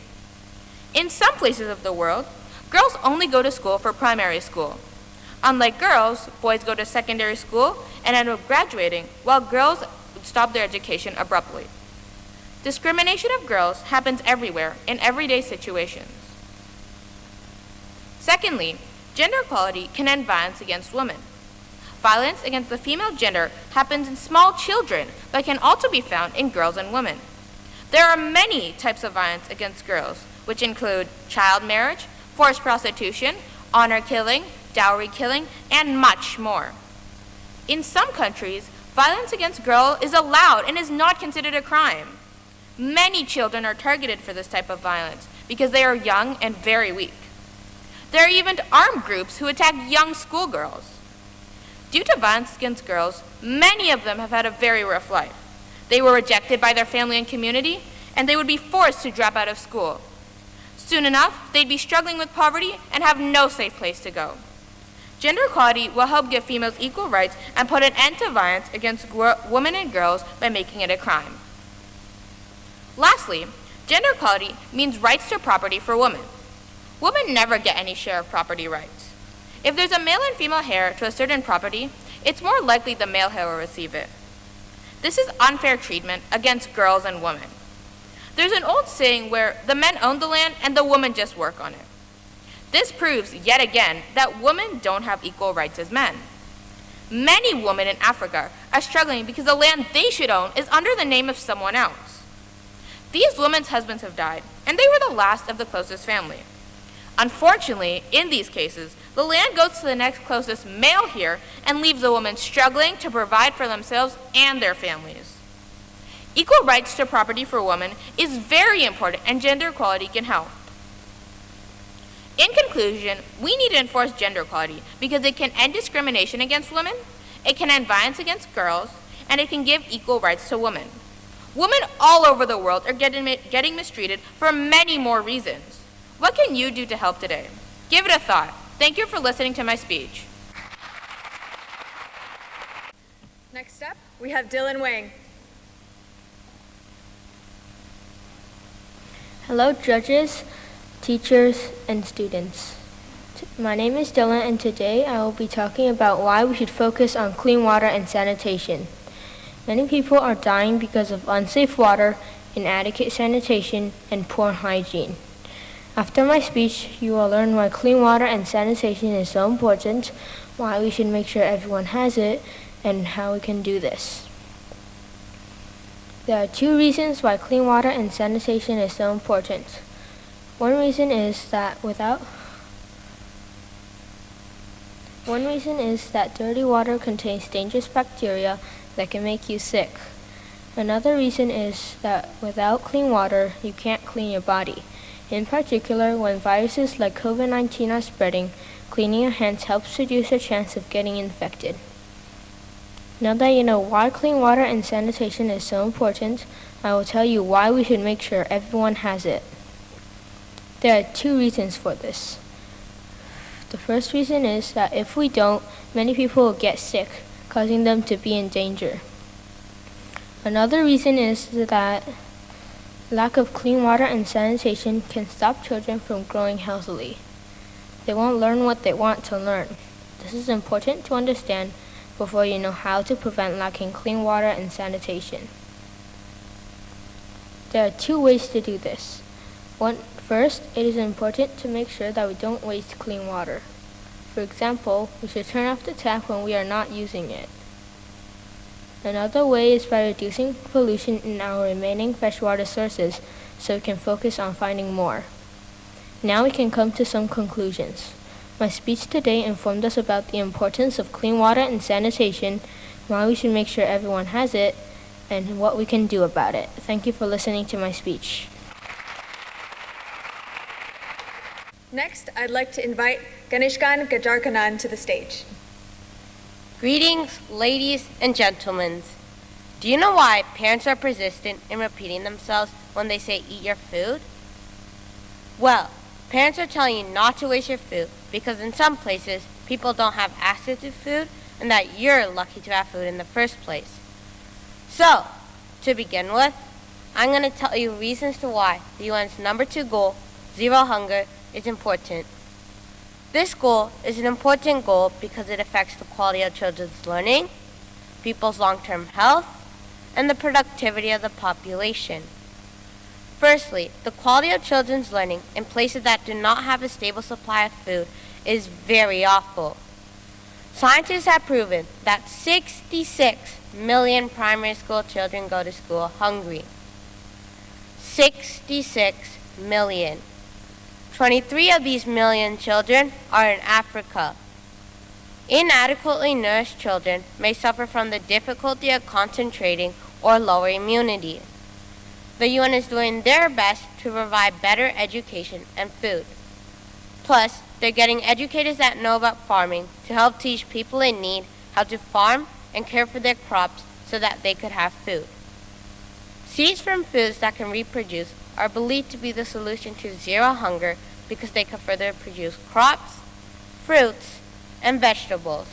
In some places of the world, girls only go to school for primary school. Unlike girls, boys go to secondary school and end up graduating, while girls stop their education abruptly. Discrimination of girls happens everywhere in everyday situations. Secondly, gender equality can end violence against women. Violence against the female gender happens in small children, but can also be found in girls and women. There are many types of violence against girls, which include child marriage, forced prostitution, honor killing, dowry killing, and much more. In some countries, violence against girls is allowed and is not considered a crime. Many children are targeted for this type of violence because they are young and very weak. There are even armed groups who attack young schoolgirls. Due to violence against girls, many of them have had a very rough life. They were rejected by their family and community, and they would be forced to drop out of school. Soon enough, they'd be struggling with poverty and have no safe place to go. Gender equality will help give females equal rights and put an end to violence against women and girls by making it a crime. Lastly, gender equality means rights to property for women. Women never get any share of property rights. If there's a male and female heir to a certain property, it's more likely the male heir will receive it. This is unfair treatment against girls and women. There's an old saying where the men own the land and the women just work on it. This proves yet again that women don't have equal rights as men. Many women in Africa are struggling because the land they should own is under the name of someone else. These women's husbands have died, and they were the last of the closest family. Unfortunately, in these cases, the land goes to the next closest male here and leaves the woman struggling to provide for themselves and their families. Equal rights to property for women is very important, and gender equality can help. In conclusion, we need to enforce gender equality because it can end discrimination against women, it can end violence against girls, and it can give equal rights to women. Women all over the world are getting mistreated for many more reasons. What can you do to help today? Give it a thought. Thank you for listening to my speech. Next up, we have Dylan Wang. Hello, judges, teachers, and students. My name is Dylan, and today I will be talking about why we should focus on clean water and sanitation. Many people are dying because of unsafe water, inadequate sanitation, and poor hygiene. After my speech, you will learn why clean water and sanitation is so important, why we should make sure everyone has it, and how we can do this. There are two reasons why clean water and sanitation is so important. One reason is that dirty water contains dangerous bacteria that can make you sick. Another reason is that without clean water, you can't clean your body. In particular, when viruses like COVID-19 are spreading, cleaning your hands helps reduce your chance of getting infected. Now that you know why clean water and sanitation is so important, I will tell you why we should make sure everyone has it. There are two reasons for this. The first reason is that if we don't, many people will get sick, causing them to be in danger. Another reason is that lack of clean water and sanitation can stop children from growing healthily. They won't learn what they want to learn. This is important to understand before you know how to prevent lacking clean water and sanitation. There are two ways to do this. First, it is important to make sure that we don't waste clean water. For example, we should turn off the tap when we are not using it. Another way is by reducing pollution in our remaining freshwater sources so we can focus on finding more. Now we can come to some conclusions. My speech today informed us about the importance of clean water and sanitation, why we should make sure everyone has it, and what we can do about it. Thank you for listening to my speech. Next, I'd like to invite Ganeshkan Gajarkanan to the stage. Greetings, ladies and gentlemen. Do you know why parents are persistent in repeating themselves when they say eat your food? Well, parents are telling you not to waste your food because in some places people don't have access to food and that you're lucky to have food in the first place. So, to begin with, I'm going to tell you reasons to why the UN's number 2 goal, zero hunger, is important. This goal is an important goal because it affects the quality of children's learning, people's long-term health, and the productivity of the population. Firstly, the quality of children's learning in places that do not have a stable supply of food is very awful. Scientists have proven that 66 million primary school children go to school hungry. 66 million. 23 of these million children are in Africa. Inadequately nourished children may suffer from the difficulty of concentrating or lower immunity. The UN is doing their best to provide better education and food. Plus, they're getting educators that know about farming to help teach people in need how to farm and care for their crops so that they could have food. Seeds from foods that can reproduce are believed to be the solution to zero hunger because they can further produce crops, fruits, and vegetables.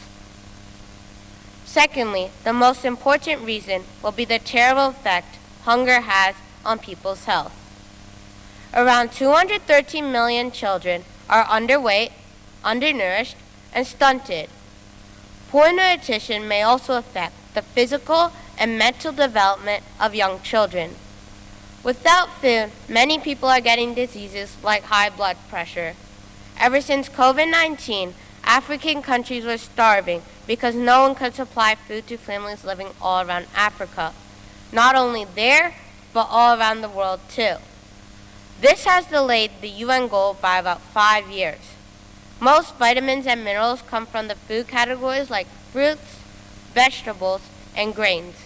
Secondly, the most important reason will be the terrible effect hunger has on people's health. Around 213 million children are underweight, undernourished, and stunted. Poor nutrition may also affect the physical and mental development of young children. Without food, many people are getting diseases like high blood pressure. Ever since COVID-19, African countries were starving because no one could supply food to families living all around Africa. Not only there, but all around the world too. This has delayed the UN goal by about 5 years. Most vitamins and minerals come from the food categories like fruits, vegetables, and grains.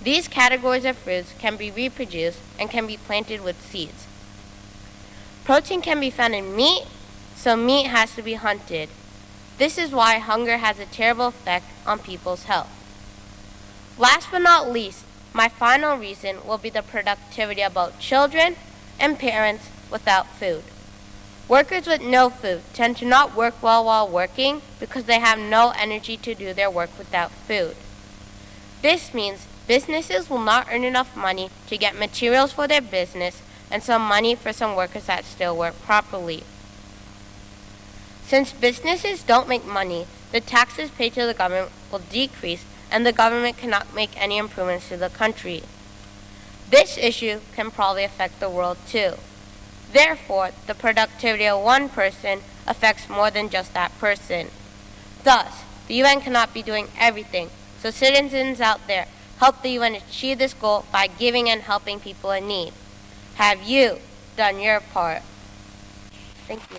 These categories of fruits can be reproduced and can be planted with seeds. Protein can be found in meat, so meat has to be hunted. This is why hunger has a terrible effect on people's health. Last but not least, my final reason will be the productivity of both children and parents without food. Workers with no food tend to not work well while working because they have no energy to do their work without food. This means businesses will not earn enough money to get materials for their business and some money for some workers that still work properly. Since businesses don't make money, the taxes paid to the government will decrease and the government cannot make any improvements to the country. This issue can probably affect the world too. Therefore, the productivity of one person affects more than just that person. Thus, the UN cannot be doing everything, so citizens out there, help the UN achieve this goal by giving and helping people in need. Have you done your part? Thank you.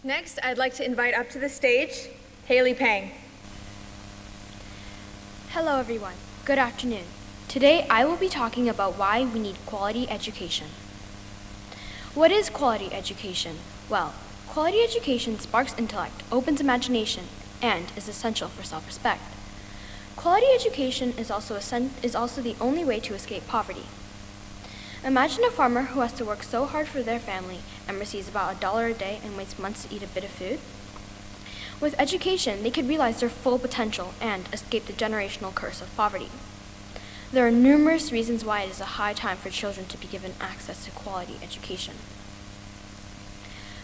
Next, I'd like to invite up to the stage Haley Pang. Hello everyone. Good afternoon. Today I will be talking about why we need quality education. What is quality education? Well, quality education sparks intellect, opens imagination, and is essential for self-respect. Quality education is also the only way to escape poverty. Imagine a farmer who has to work so hard for their family and receives about $1 a day and waits months to eat a bit of food. With education, they could realize their full potential and escape the generational curse of poverty. There are numerous reasons why it is a high time for children to be given access to quality education.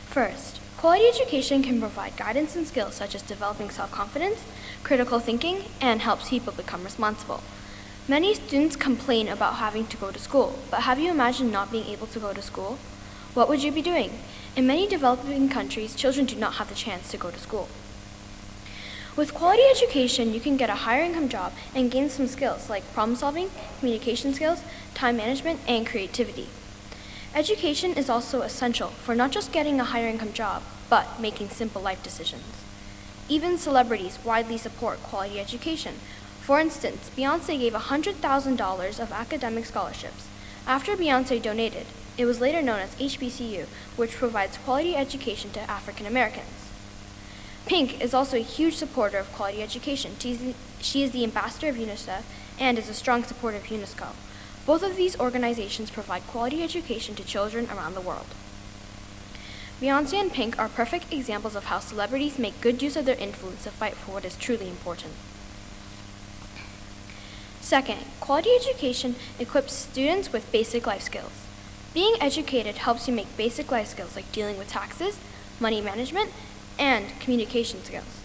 First, quality education can provide guidance and skills such as developing self-confidence, critical thinking, and helps people become responsible. Many students complain about having to go to school, but have you imagined not being able to go to school? What would you be doing? In many developing countries, children do not have the chance to go to school. With quality education, you can get a higher income job and gain some skills like problem solving, communication skills, time management, and creativity. Education is also essential for not just getting a higher income job, but making simple life decisions. Even celebrities widely support quality education. For instance, Beyoncé gave $100,000 of academic scholarships. After Beyoncé donated, it was later known as HBCU, which provides quality education to African Americans. Pink is also a huge supporter of quality education. She is the ambassador of UNICEF and is a strong supporter of UNESCO. Both of these organizations provide quality education to children around the world. Beyoncé and Pink are perfect examples of how celebrities make good use of their influence to fight for what is truly important. Second, quality education equips students with basic life skills. Being educated helps you make basic life skills like dealing with taxes, money management, and communication skills.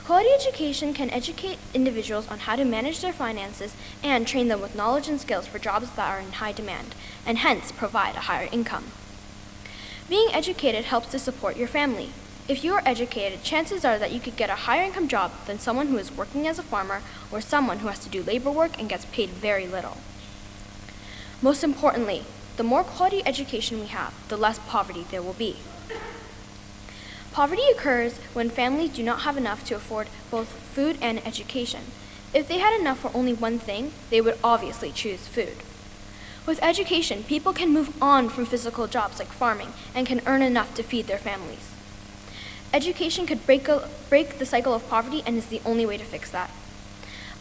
Quality education can educate individuals on how to manage their finances and train them with knowledge and skills for jobs that are in high demand, and hence provide a higher income. Being educated helps to support your family. If you are educated, chances are that you could get a higher income job than someone who is working as a farmer or someone who has to do labor work and gets paid very little. Most importantly, the more quality education we have, the less poverty there will be. Poverty occurs when families do not have enough to afford both food and education. If they had enough for only one thing, they would obviously choose food. With education, people can move on from physical jobs like farming and can earn enough to feed their families. Education could break the cycle of poverty and is the only way to fix that.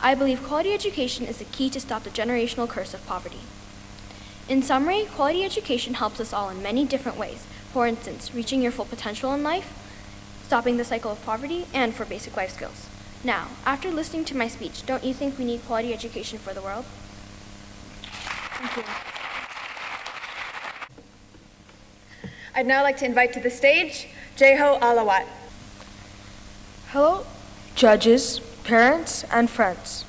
I believe quality education is the key to stop the generational curse of poverty. In summary, quality education helps us all in many different ways. For instance, reaching your full potential in life, stopping the cycle of poverty, and for basic life skills. Now, after listening to my speech, don't you think we need quality education for the world? Thank you. I'd now like to invite to the stage Jeho Alawat. Hello, judges, parents, and friends.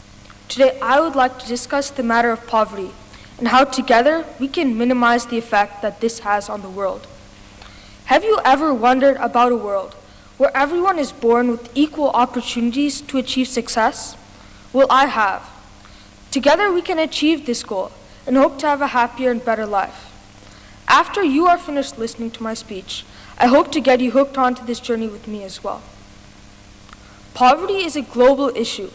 Today I would like to discuss the matter of poverty and how together we can minimize the effect that this has on the world. Have you ever wondered about a world where everyone is born with equal opportunities to achieve success? Well, I have. Together we can achieve this goal and hope to have a happier and better life. After you are finished listening to my speech, I hope to get you hooked onto this journey with me as well. Poverty is a global issue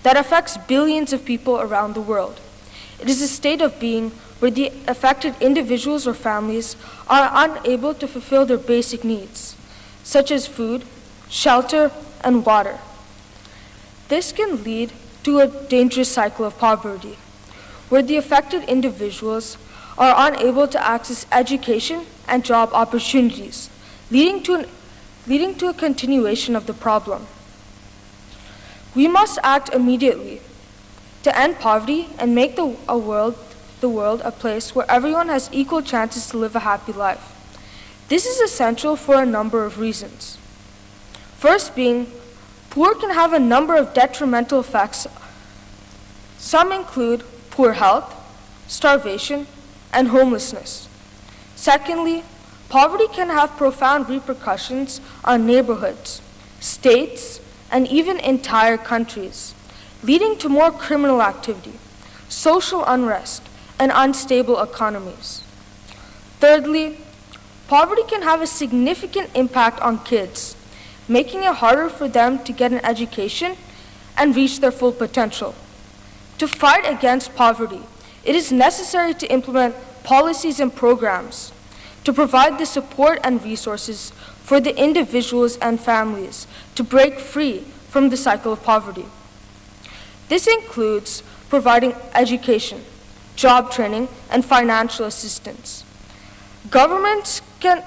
that affects billions of people around the world. It is a state of being where the affected individuals or families are unable to fulfill their basic needs, such as food, shelter, and water. This can lead to a dangerous cycle of poverty, where the affected individuals are unable to access education and job opportunities, leading to a continuation of the problem. We must act immediately to end poverty and make the world a place where everyone has equal chances to live a happy life. This is essential for a number of reasons. First being, poor can have a number of detrimental effects. Some include poor health, starvation, and homelessness. Secondly, poverty can have profound repercussions on neighborhoods, states, and even entire countries, leading to more criminal activity, social unrest, and unstable economies. Thirdly, poverty can have a significant impact on kids, making it harder for them to get an education and reach their full potential. To fight against poverty, it is necessary to implement policies and programs to provide the support and resources for the individuals and families to break free from the cycle of poverty. This includes providing education, job training, and financial assistance. Governments can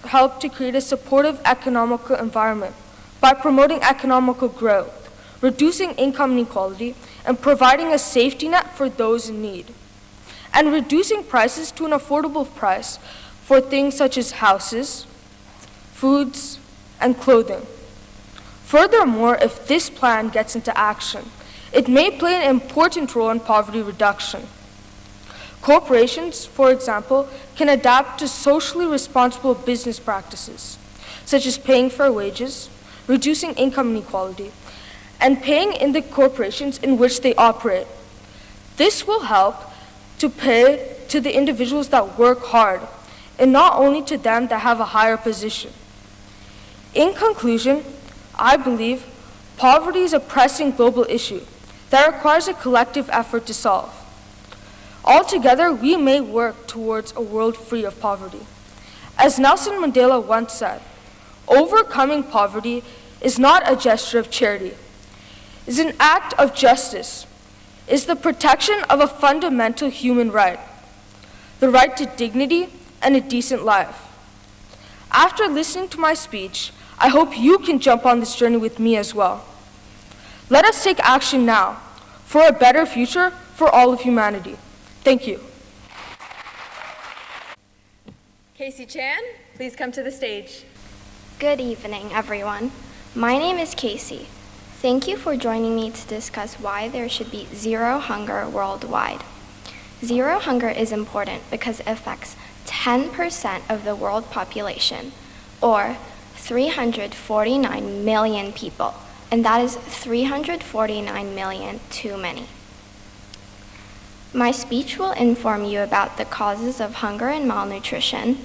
help to create a supportive economical environment by promoting economical growth, reducing income inequality, and providing a safety net for those in need, and reducing prices to an affordable price for things such as houses, foods, and clothing. Furthermore, if this plan gets into action, It may play an important role in poverty reduction. Corporations, for example, can adapt to socially responsible business practices, such as paying fair wages, reducing income inequality, and paying in the corporations in which they operate. This will help to pay to the individuals that work hard, and not only to them that have a higher position. In conclusion, I believe poverty is a pressing global issue that requires a collective effort to solve. Altogether, we may work towards a world free of poverty. As Nelson Mandela once said, overcoming poverty is not a gesture of charity. It's an act of justice. It's the protection of a fundamental human right, the right to dignity and a decent life. After listening to my speech, I hope you can jump on this journey with me as well. Let us take action now for a better future for all of humanity. Thank you. Casey Chan, please come to the stage. Good evening, everyone. My name is Casey. Thank you for joining me to discuss why there should be zero hunger worldwide. Zero hunger is important because it affects 10% of the world population, or 349 million people, and that is 349 million too many. My speech will inform you about the causes of hunger and malnutrition,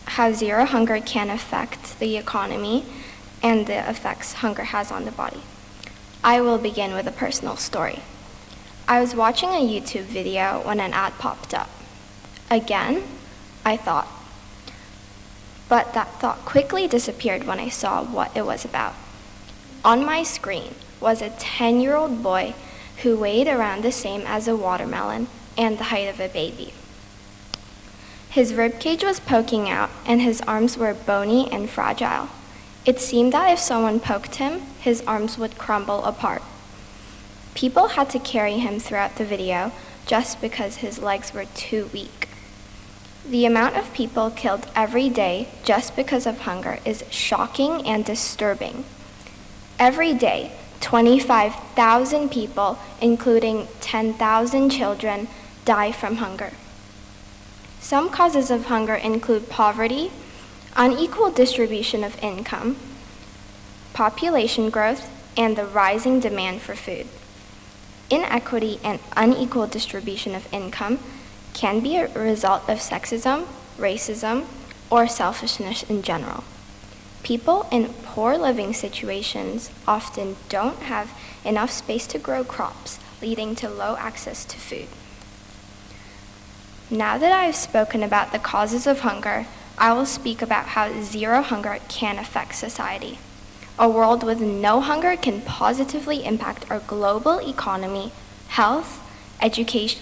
how zero hunger can affect the economy, and the effects hunger has on the body. I will begin with a personal story. I was watching a YouTube video when an ad popped up. Again, I thought. But that thought quickly disappeared when I saw what it was about. On my screen was a 10-year-old boy who weighed around the same as a watermelon and the height of a baby. His ribcage was poking out and his arms were bony and fragile. It seemed that if someone poked him, his arms would crumble apart. People had to carry him throughout the video just because his legs were too weak. The amount of people killed every day just because of hunger is shocking and disturbing. Every day, 25,000 people, including 10,000 children, die from hunger. Some causes of hunger include poverty, unequal distribution of income, population growth, and the rising demand for food. Inequity and unequal distribution of income can be a result of sexism, racism, or selfishness in general. People in poor living situations often don't have enough space to grow crops, leading to low access to food. Now that I have spoken about the causes of hunger, I will speak about how zero hunger can affect society. A world with no hunger can positively impact our global economy, health, education,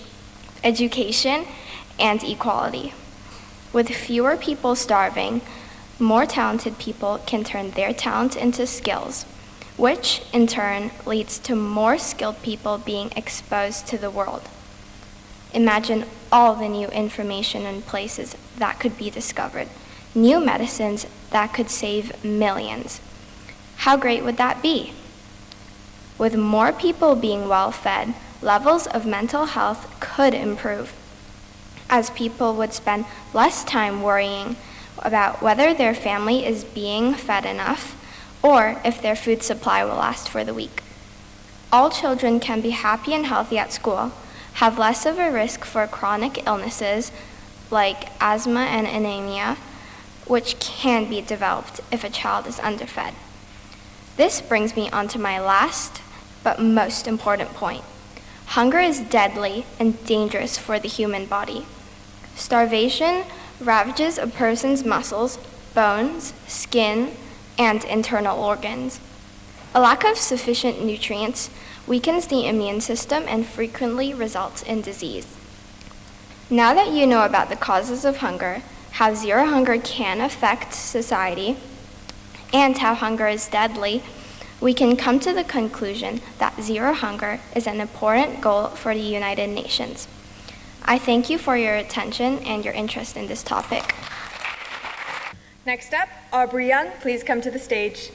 and equality. With fewer people starving, more talented people can turn their talent into skills, which in turn leads to more skilled people being exposed to the world. Imagine all the new information and places that could be discovered, new medicines that could save millions. How great would that be? With more people being well-fed, levels of mental health could improve, as people would spend less time worrying about whether their family is being fed enough or if their food supply will last for the week. All children can be happy and healthy at school, have less of a risk for chronic illnesses like asthma and anemia, which can be developed if a child is underfed. This brings me on to my last but most important point. Hunger is deadly and dangerous for the human body. Starvation ravages a person's muscles, bones, skin, and internal organs. A lack of sufficient nutrients weakens the immune system and frequently results in disease. Now that you know about the causes of hunger, how zero hunger can affect society, and how hunger is deadly, we can come to the conclusion that zero hunger is an important goal for the United Nations. I thank you for your attention and your interest in this topic. Next up, Aubrey Young, please come to the stage.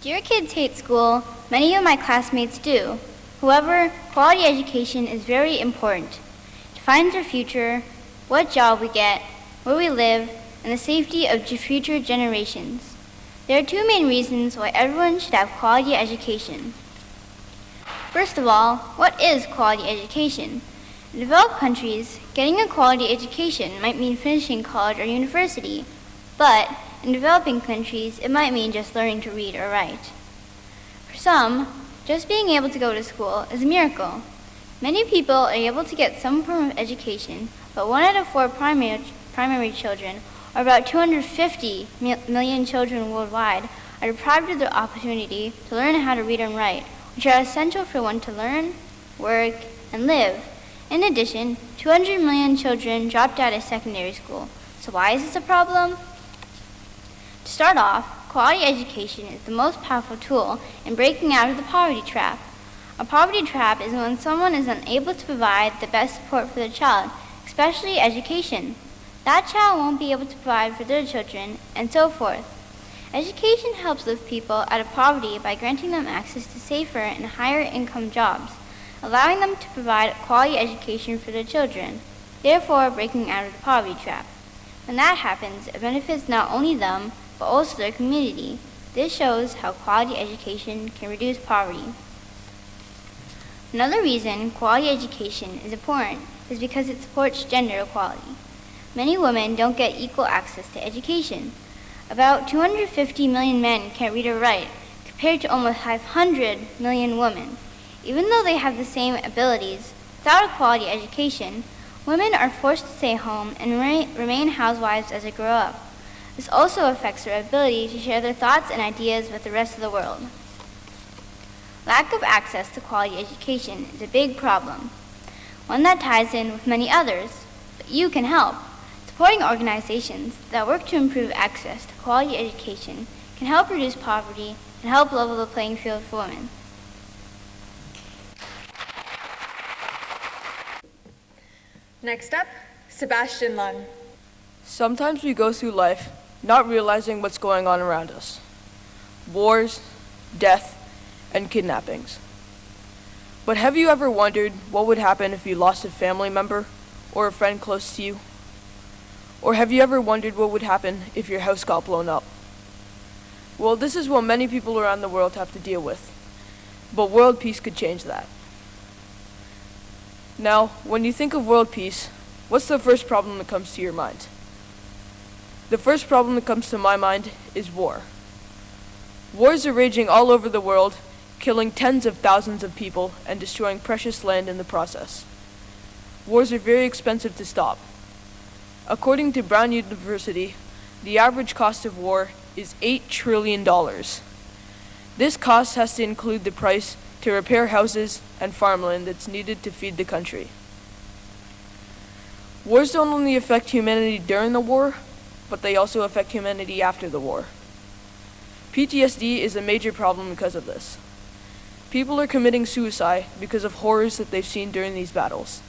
Do your kids hate school? Many of my classmates do. However, quality education is very important. It defines our future, what job we get, where we live, and the safety of future generations. There are two main reasons why everyone should have quality education. First of all, what is quality education? In developed countries, getting a quality education might mean finishing college or university, but in developing countries, it might mean just learning to read or write. For some, just being able to go to school is a miracle. Many people are able to get some form of education, but 1 out of 4 primary children, or about 250 million children worldwide, are deprived of the opportunity to learn how to read and write, which are essential for one to learn, work, and live. In addition, 200 million children dropped out of secondary school. So why is this a problem? To start off, quality education is the most powerful tool in breaking out of the poverty trap. A poverty trap is when someone is unable to provide the best support for their child, especially education. That child won't be able to provide for their children, and so forth. Education helps lift people out of poverty by granting them access to safer and higher income jobs, allowing them to provide quality education for their children, therefore breaking out of the poverty trap. When that happens, it benefits not only them, but also their community. This shows how quality education can reduce poverty. Another reason quality education is important is because it supports gender equality. Many women don't get equal access to education. About 250 million men can't read or write, compared to almost 500 million women. Even though they have the same abilities, without a quality education, women are forced to stay home and remain housewives as they grow up. This also affects their ability to share their thoughts and ideas with the rest of the world. Lack of access to quality education is a big problem, one that ties in with many others, but you can help. Supporting organizations that work to improve access to quality education can help reduce poverty and help level the playing field for women. Next up, Sebastian Lund. Sometimes we go through life not realizing what's going on around us. Wars, death, and kidnappings. But have you ever wondered what would happen if you lost a family member or a friend close to you? Or have you ever wondered what would happen if your house got blown up? Well, this is what many people around the world have to deal with. But world peace could change that. Now, when you think of world peace, what's the first problem that comes to your mind? The first problem that comes to my mind is war. Wars are raging all over the world, killing tens of thousands of people and destroying precious land in the process. Wars are very expensive to stop. According to Brown University, the average cost of war is $8 trillion. This cost has to include the price to repair houses and farmland that's needed to feed the country. Wars don't only affect humanity during the war, but they also affect humanity after the war. PTSD is a major problem because of this. People are committing suicide because of horrors that they've seen during these battles.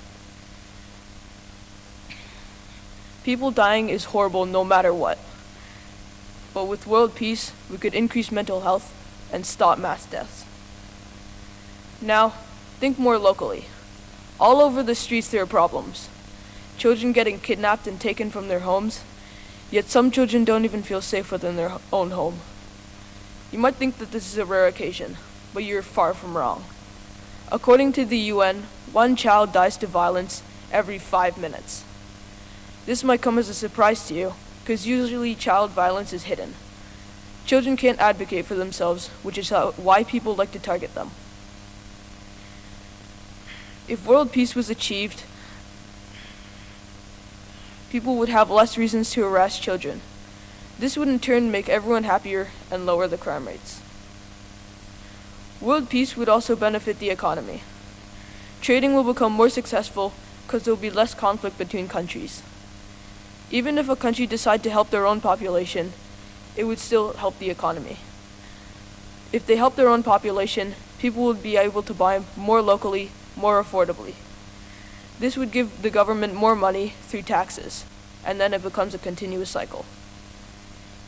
People dying is horrible no matter what. But with world peace, we could increase mental health and stop mass deaths. Now, think more locally. All over the streets there are problems. Children getting kidnapped and taken from their homes, yet some children don't even feel safe within their own home. You might think that this is a rare occasion, but you're far from wrong. According to the UN, 1 child dies to violence every 5 minutes. This might come as a surprise to you, because usually child violence is hidden. Children can't advocate for themselves, which is why people like to target them. If world peace was achieved, people would have less reasons to harass children. This would in turn make everyone happier and lower the crime rates. World peace would also benefit the economy. Trading will become more successful because there will be less conflict between countries. Even if a country decided to help their own population, it would still help the economy. If they help their own population, people would be able to buy more locally, more affordably. This would give the government more money through taxes, and then it becomes a continuous cycle.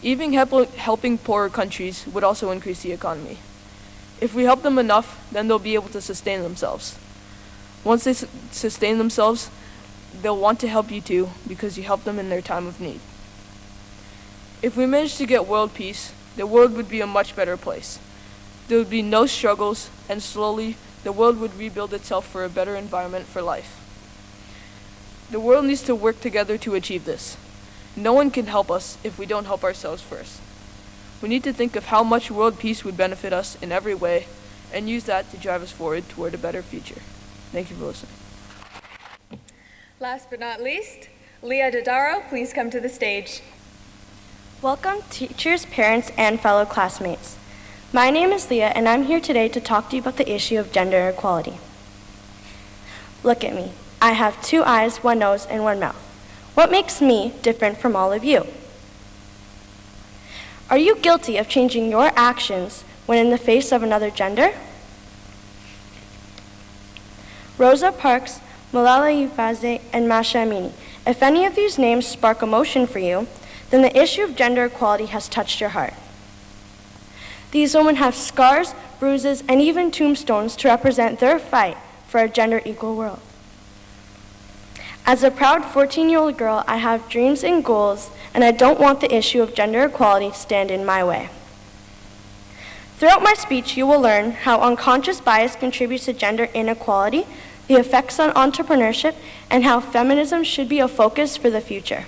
Even helping poorer countries would also increase the economy. If we help them enough, then they'll be able to sustain themselves. Once they sustain themselves, they'll want to help you too, because you helped them in their time of need. If we managed to get world peace, the world would be a much better place. There would be no struggles, and slowly the world would rebuild itself for a better environment for life. The world needs to work together to achieve this. No one can help us if we don't help ourselves first. We need to think of how much world peace would benefit us in every way, and use that to drive us forward toward a better future. Thank you for listening. Last but not least, Leah Dodaro, please come to the stage. Welcome, teachers, parents, and fellow classmates. My name is Leah, and I'm here today to talk to you about the issue of gender equality. Look at me. I have 2 eyes, 1 nose, and 1 mouth. What makes me different from all of you? Are you guilty of changing your actions when in the face of another gender? Rosa Parks, Malala Yousafzai, and Masha Amini. If any of these names spark emotion for you, then the issue of gender equality has touched your heart. These women have scars, bruises, and even tombstones to represent their fight for a gender-equal world. As a proud 14-year-old girl, I have dreams and goals, and I don't want the issue of gender equality to stand in my way. Throughout my speech, you will learn how unconscious bias contributes to gender inequality, the effects on entrepreneurship, and how feminism should be a focus for the future.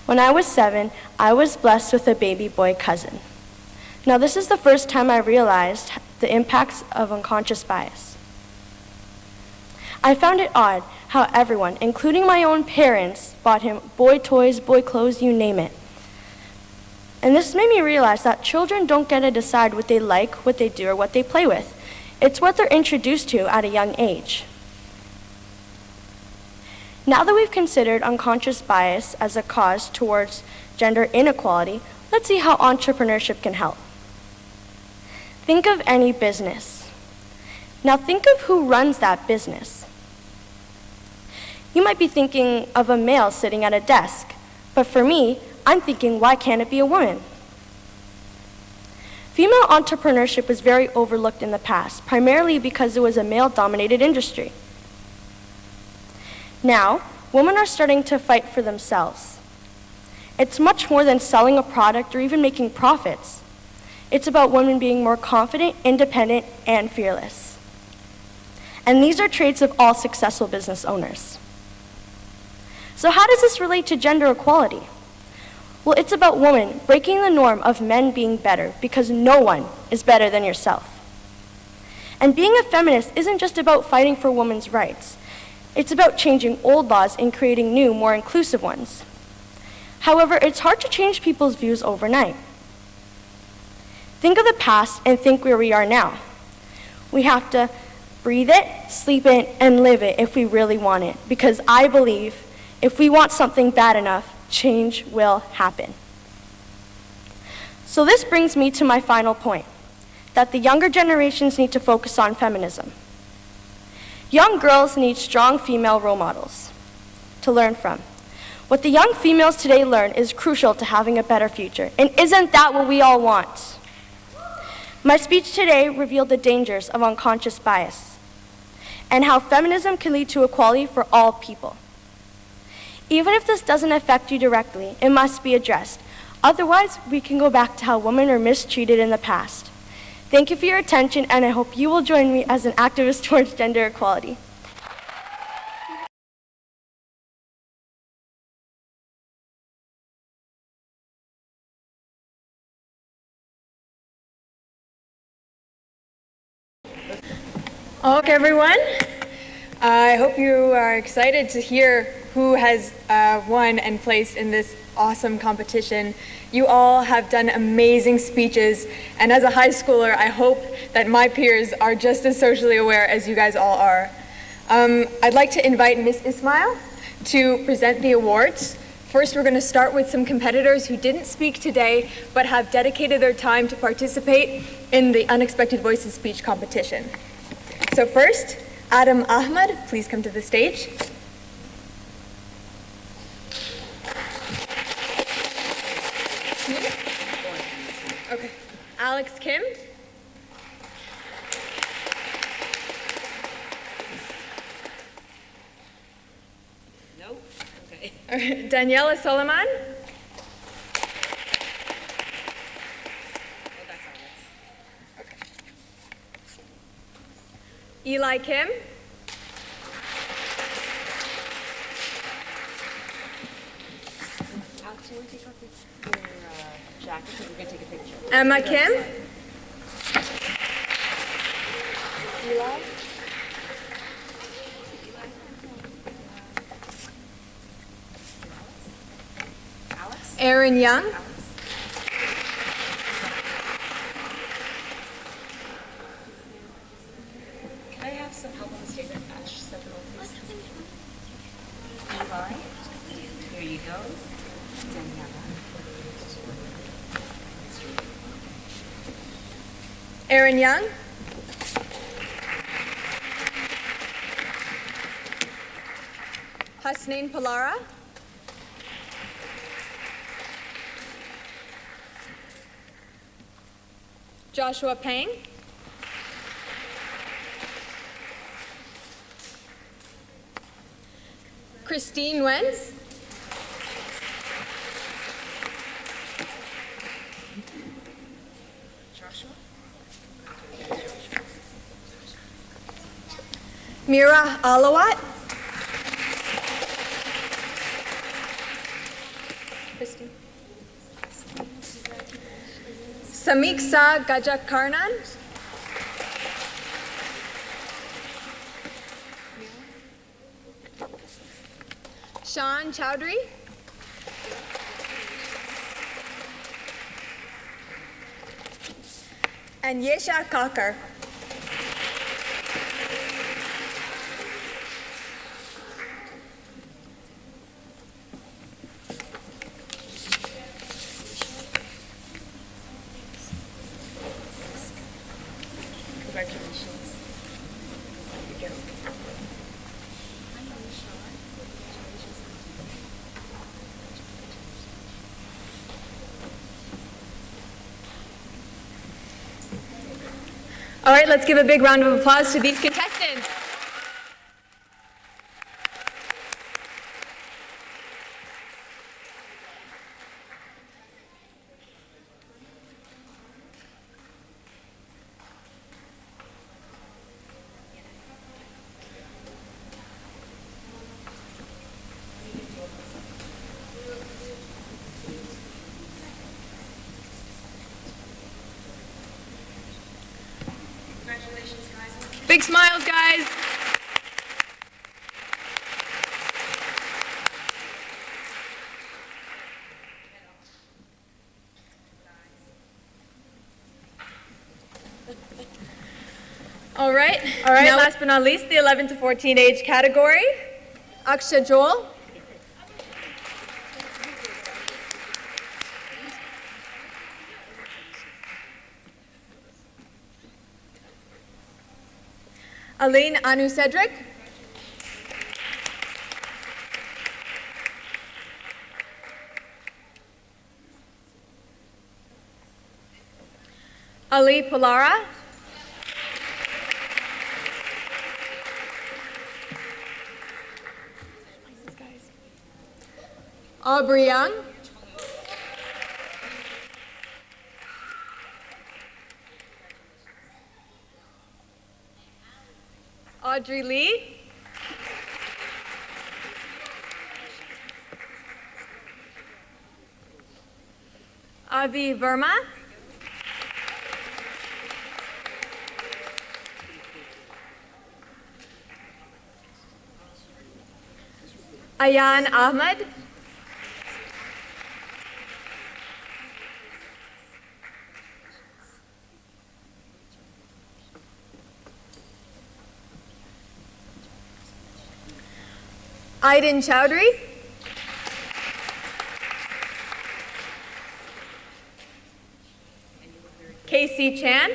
When I was 7, I was blessed with a baby boy cousin. Now, this is the first time I realized the impacts of unconscious bias. I found it odd how everyone, including my own parents, bought him boy toys, boy clothes, you name it. And this made me realize that children don't get to decide what they like, what they do, or what they play with. It's what they're introduced to at a young age. Now that we've considered unconscious bias as a cause towards gender inequality, let's see how entrepreneurship can help. Think of any business. Now think of who runs that business. You might be thinking of a male sitting at a desk, but for me, I'm thinking, why can't it be a woman? Female entrepreneurship was very overlooked in the past, primarily because it was a male-dominated industry. Now, women are starting to fight for themselves. It's much more than selling a product or even making profits. It's about women being more confident, independent, and fearless. And these are traits of all successful business owners. So how does this relate to gender equality? Well, it's about women breaking the norm of men being better, because no one is better than yourself. And being a feminist isn't just about fighting for women's rights. It's about changing old laws and creating new, more inclusive ones. However, it's hard to change people's views overnight. Think of the past and think where we are now. We have to breathe it, sleep it, and live it if we really want it, because I believe if we want something bad enough, change will happen. So this brings me to my final point, that the younger generations need to focus on feminism. Young girls need strong female role models to learn from. What the young females today learn is crucial to having a better future, and isn't that what we all want? My speech today revealed the dangers of unconscious bias and how feminism can lead to equality for all people. Even if this doesn't affect you directly, it must be addressed. Otherwise, we can go back to how women are mistreated in the past. Thank you for your attention, and I hope you will join me as an activist towards gender equality. Okay, everyone. I hope you are excited to hear who has won and placed in this awesome competition. You all have done amazing speeches, and as a high schooler, I hope that my peers are just as socially aware as you guys all are. I'd like to invite Ms. Ismail to present the awards. First, we're going to start with some competitors who didn't speak today, but have dedicated their time to participate in the Unexpected Voices speech competition. So first, Adam Ahmed, please come to the stage. Alex Kim. Nope. Okay. Daniela Soliman. Eli Kim. Alex, you want to take off your jacket because we're going to take a picture. Emma Kim. Eli? Aaron Young. Can I have some help on the stage? Ash, set them up, please. Eli, here you go. Daniela. Aaron Young. Hasnain Palara. Joshua Pang. Christine Wen. Mira Alawat. Christine. Samiksa Gajakarnan. Sean Chowdhury. And Yesha Kakar. Congratulations. Here you go. All right, let's give a big round of applause to these contestants. Big smiles, guys. All right. Now, last but not least, the 11 to 14 age category. Aksha Joel. Aline Anu Cedric. Ali Polara. Aubrey Young. Audrey Lee. Avi Verma. Ayan Ahmed. Aiden Chowdhury. Casey Chan.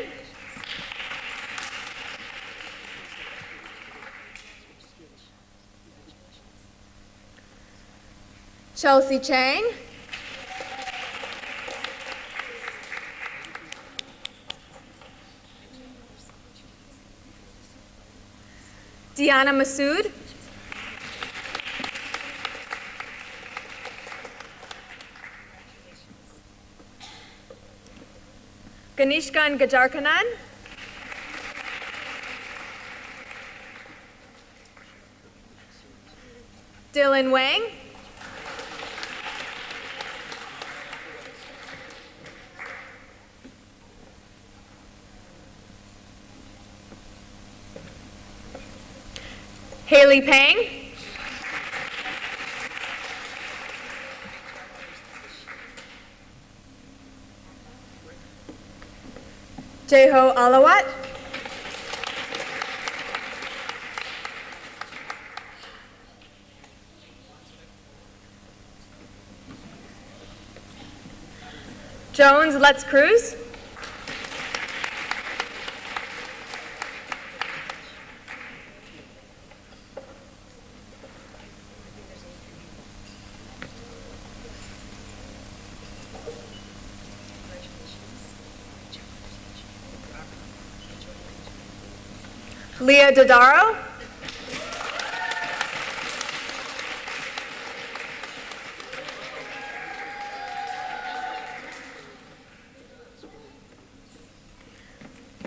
Chelsea Chang. Diana Masood. Ganishkan Gajarkanan. Dylan Wang. Haley Pang. Jeho Alawat. Jones Let's Cruise. Leah Dodaro.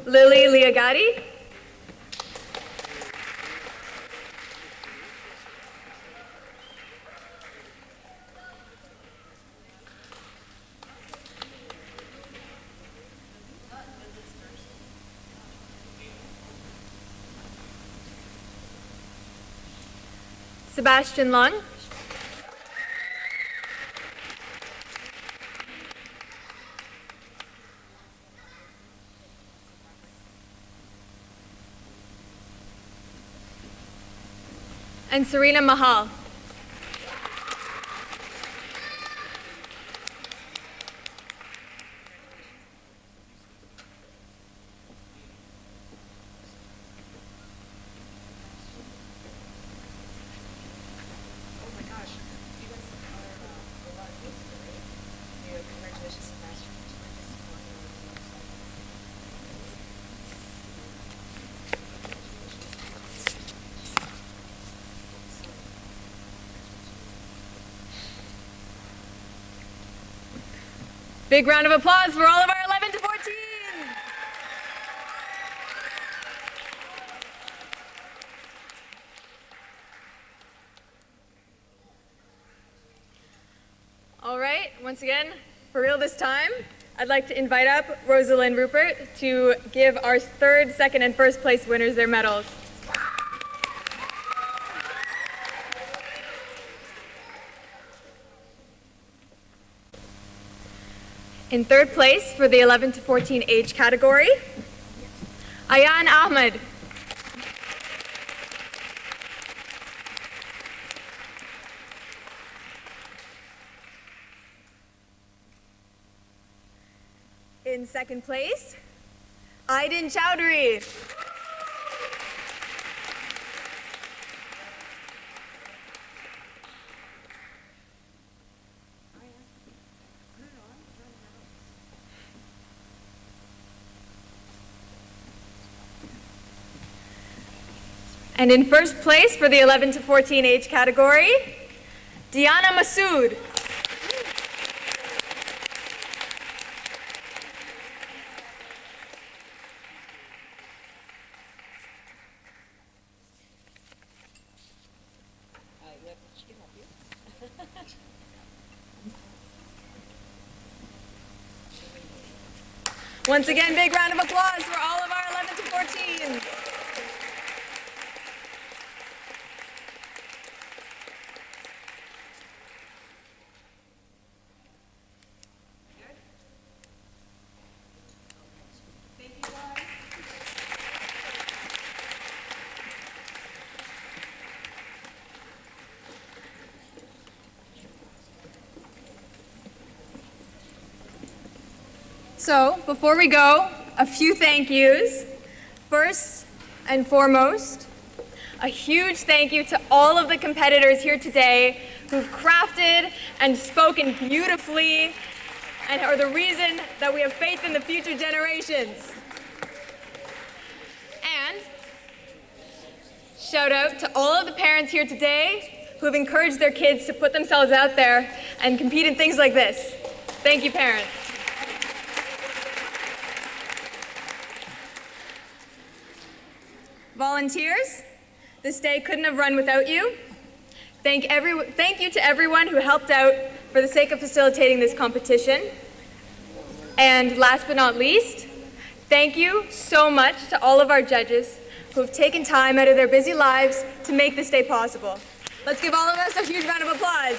Lily Liagati. Sebastian Lung. And Serena Mahal. Big round of applause for all of our 11 to 14. All right, once again, for real this time, I'd like to invite up Rosalind Rupert to give our third, second, and first place winners their medals. In third place for the 11 to 14 age category, Ayan Ahmed. In second place, Aydin Chowdhury. And in first place for the 11 to 14 age category, Diana Masood. Once again, big round of applause for all of our 11 to 14s. So, before we go, a few thank yous. First and foremost, a huge thank you to all of the competitors here today who've crafted and spoken beautifully and are the reason that we have faith in the future generations. And shout out to all of the parents here today who have encouraged their kids to put themselves out there and compete in things like this. Thank you, parents. Volunteers, this day couldn't have run without you. Thank you to everyone who helped out for the sake of facilitating this competition. And last but not least, thank you so much to all of our judges who have taken time out of their busy lives to make this day possible. Let's give all of us a huge round of applause.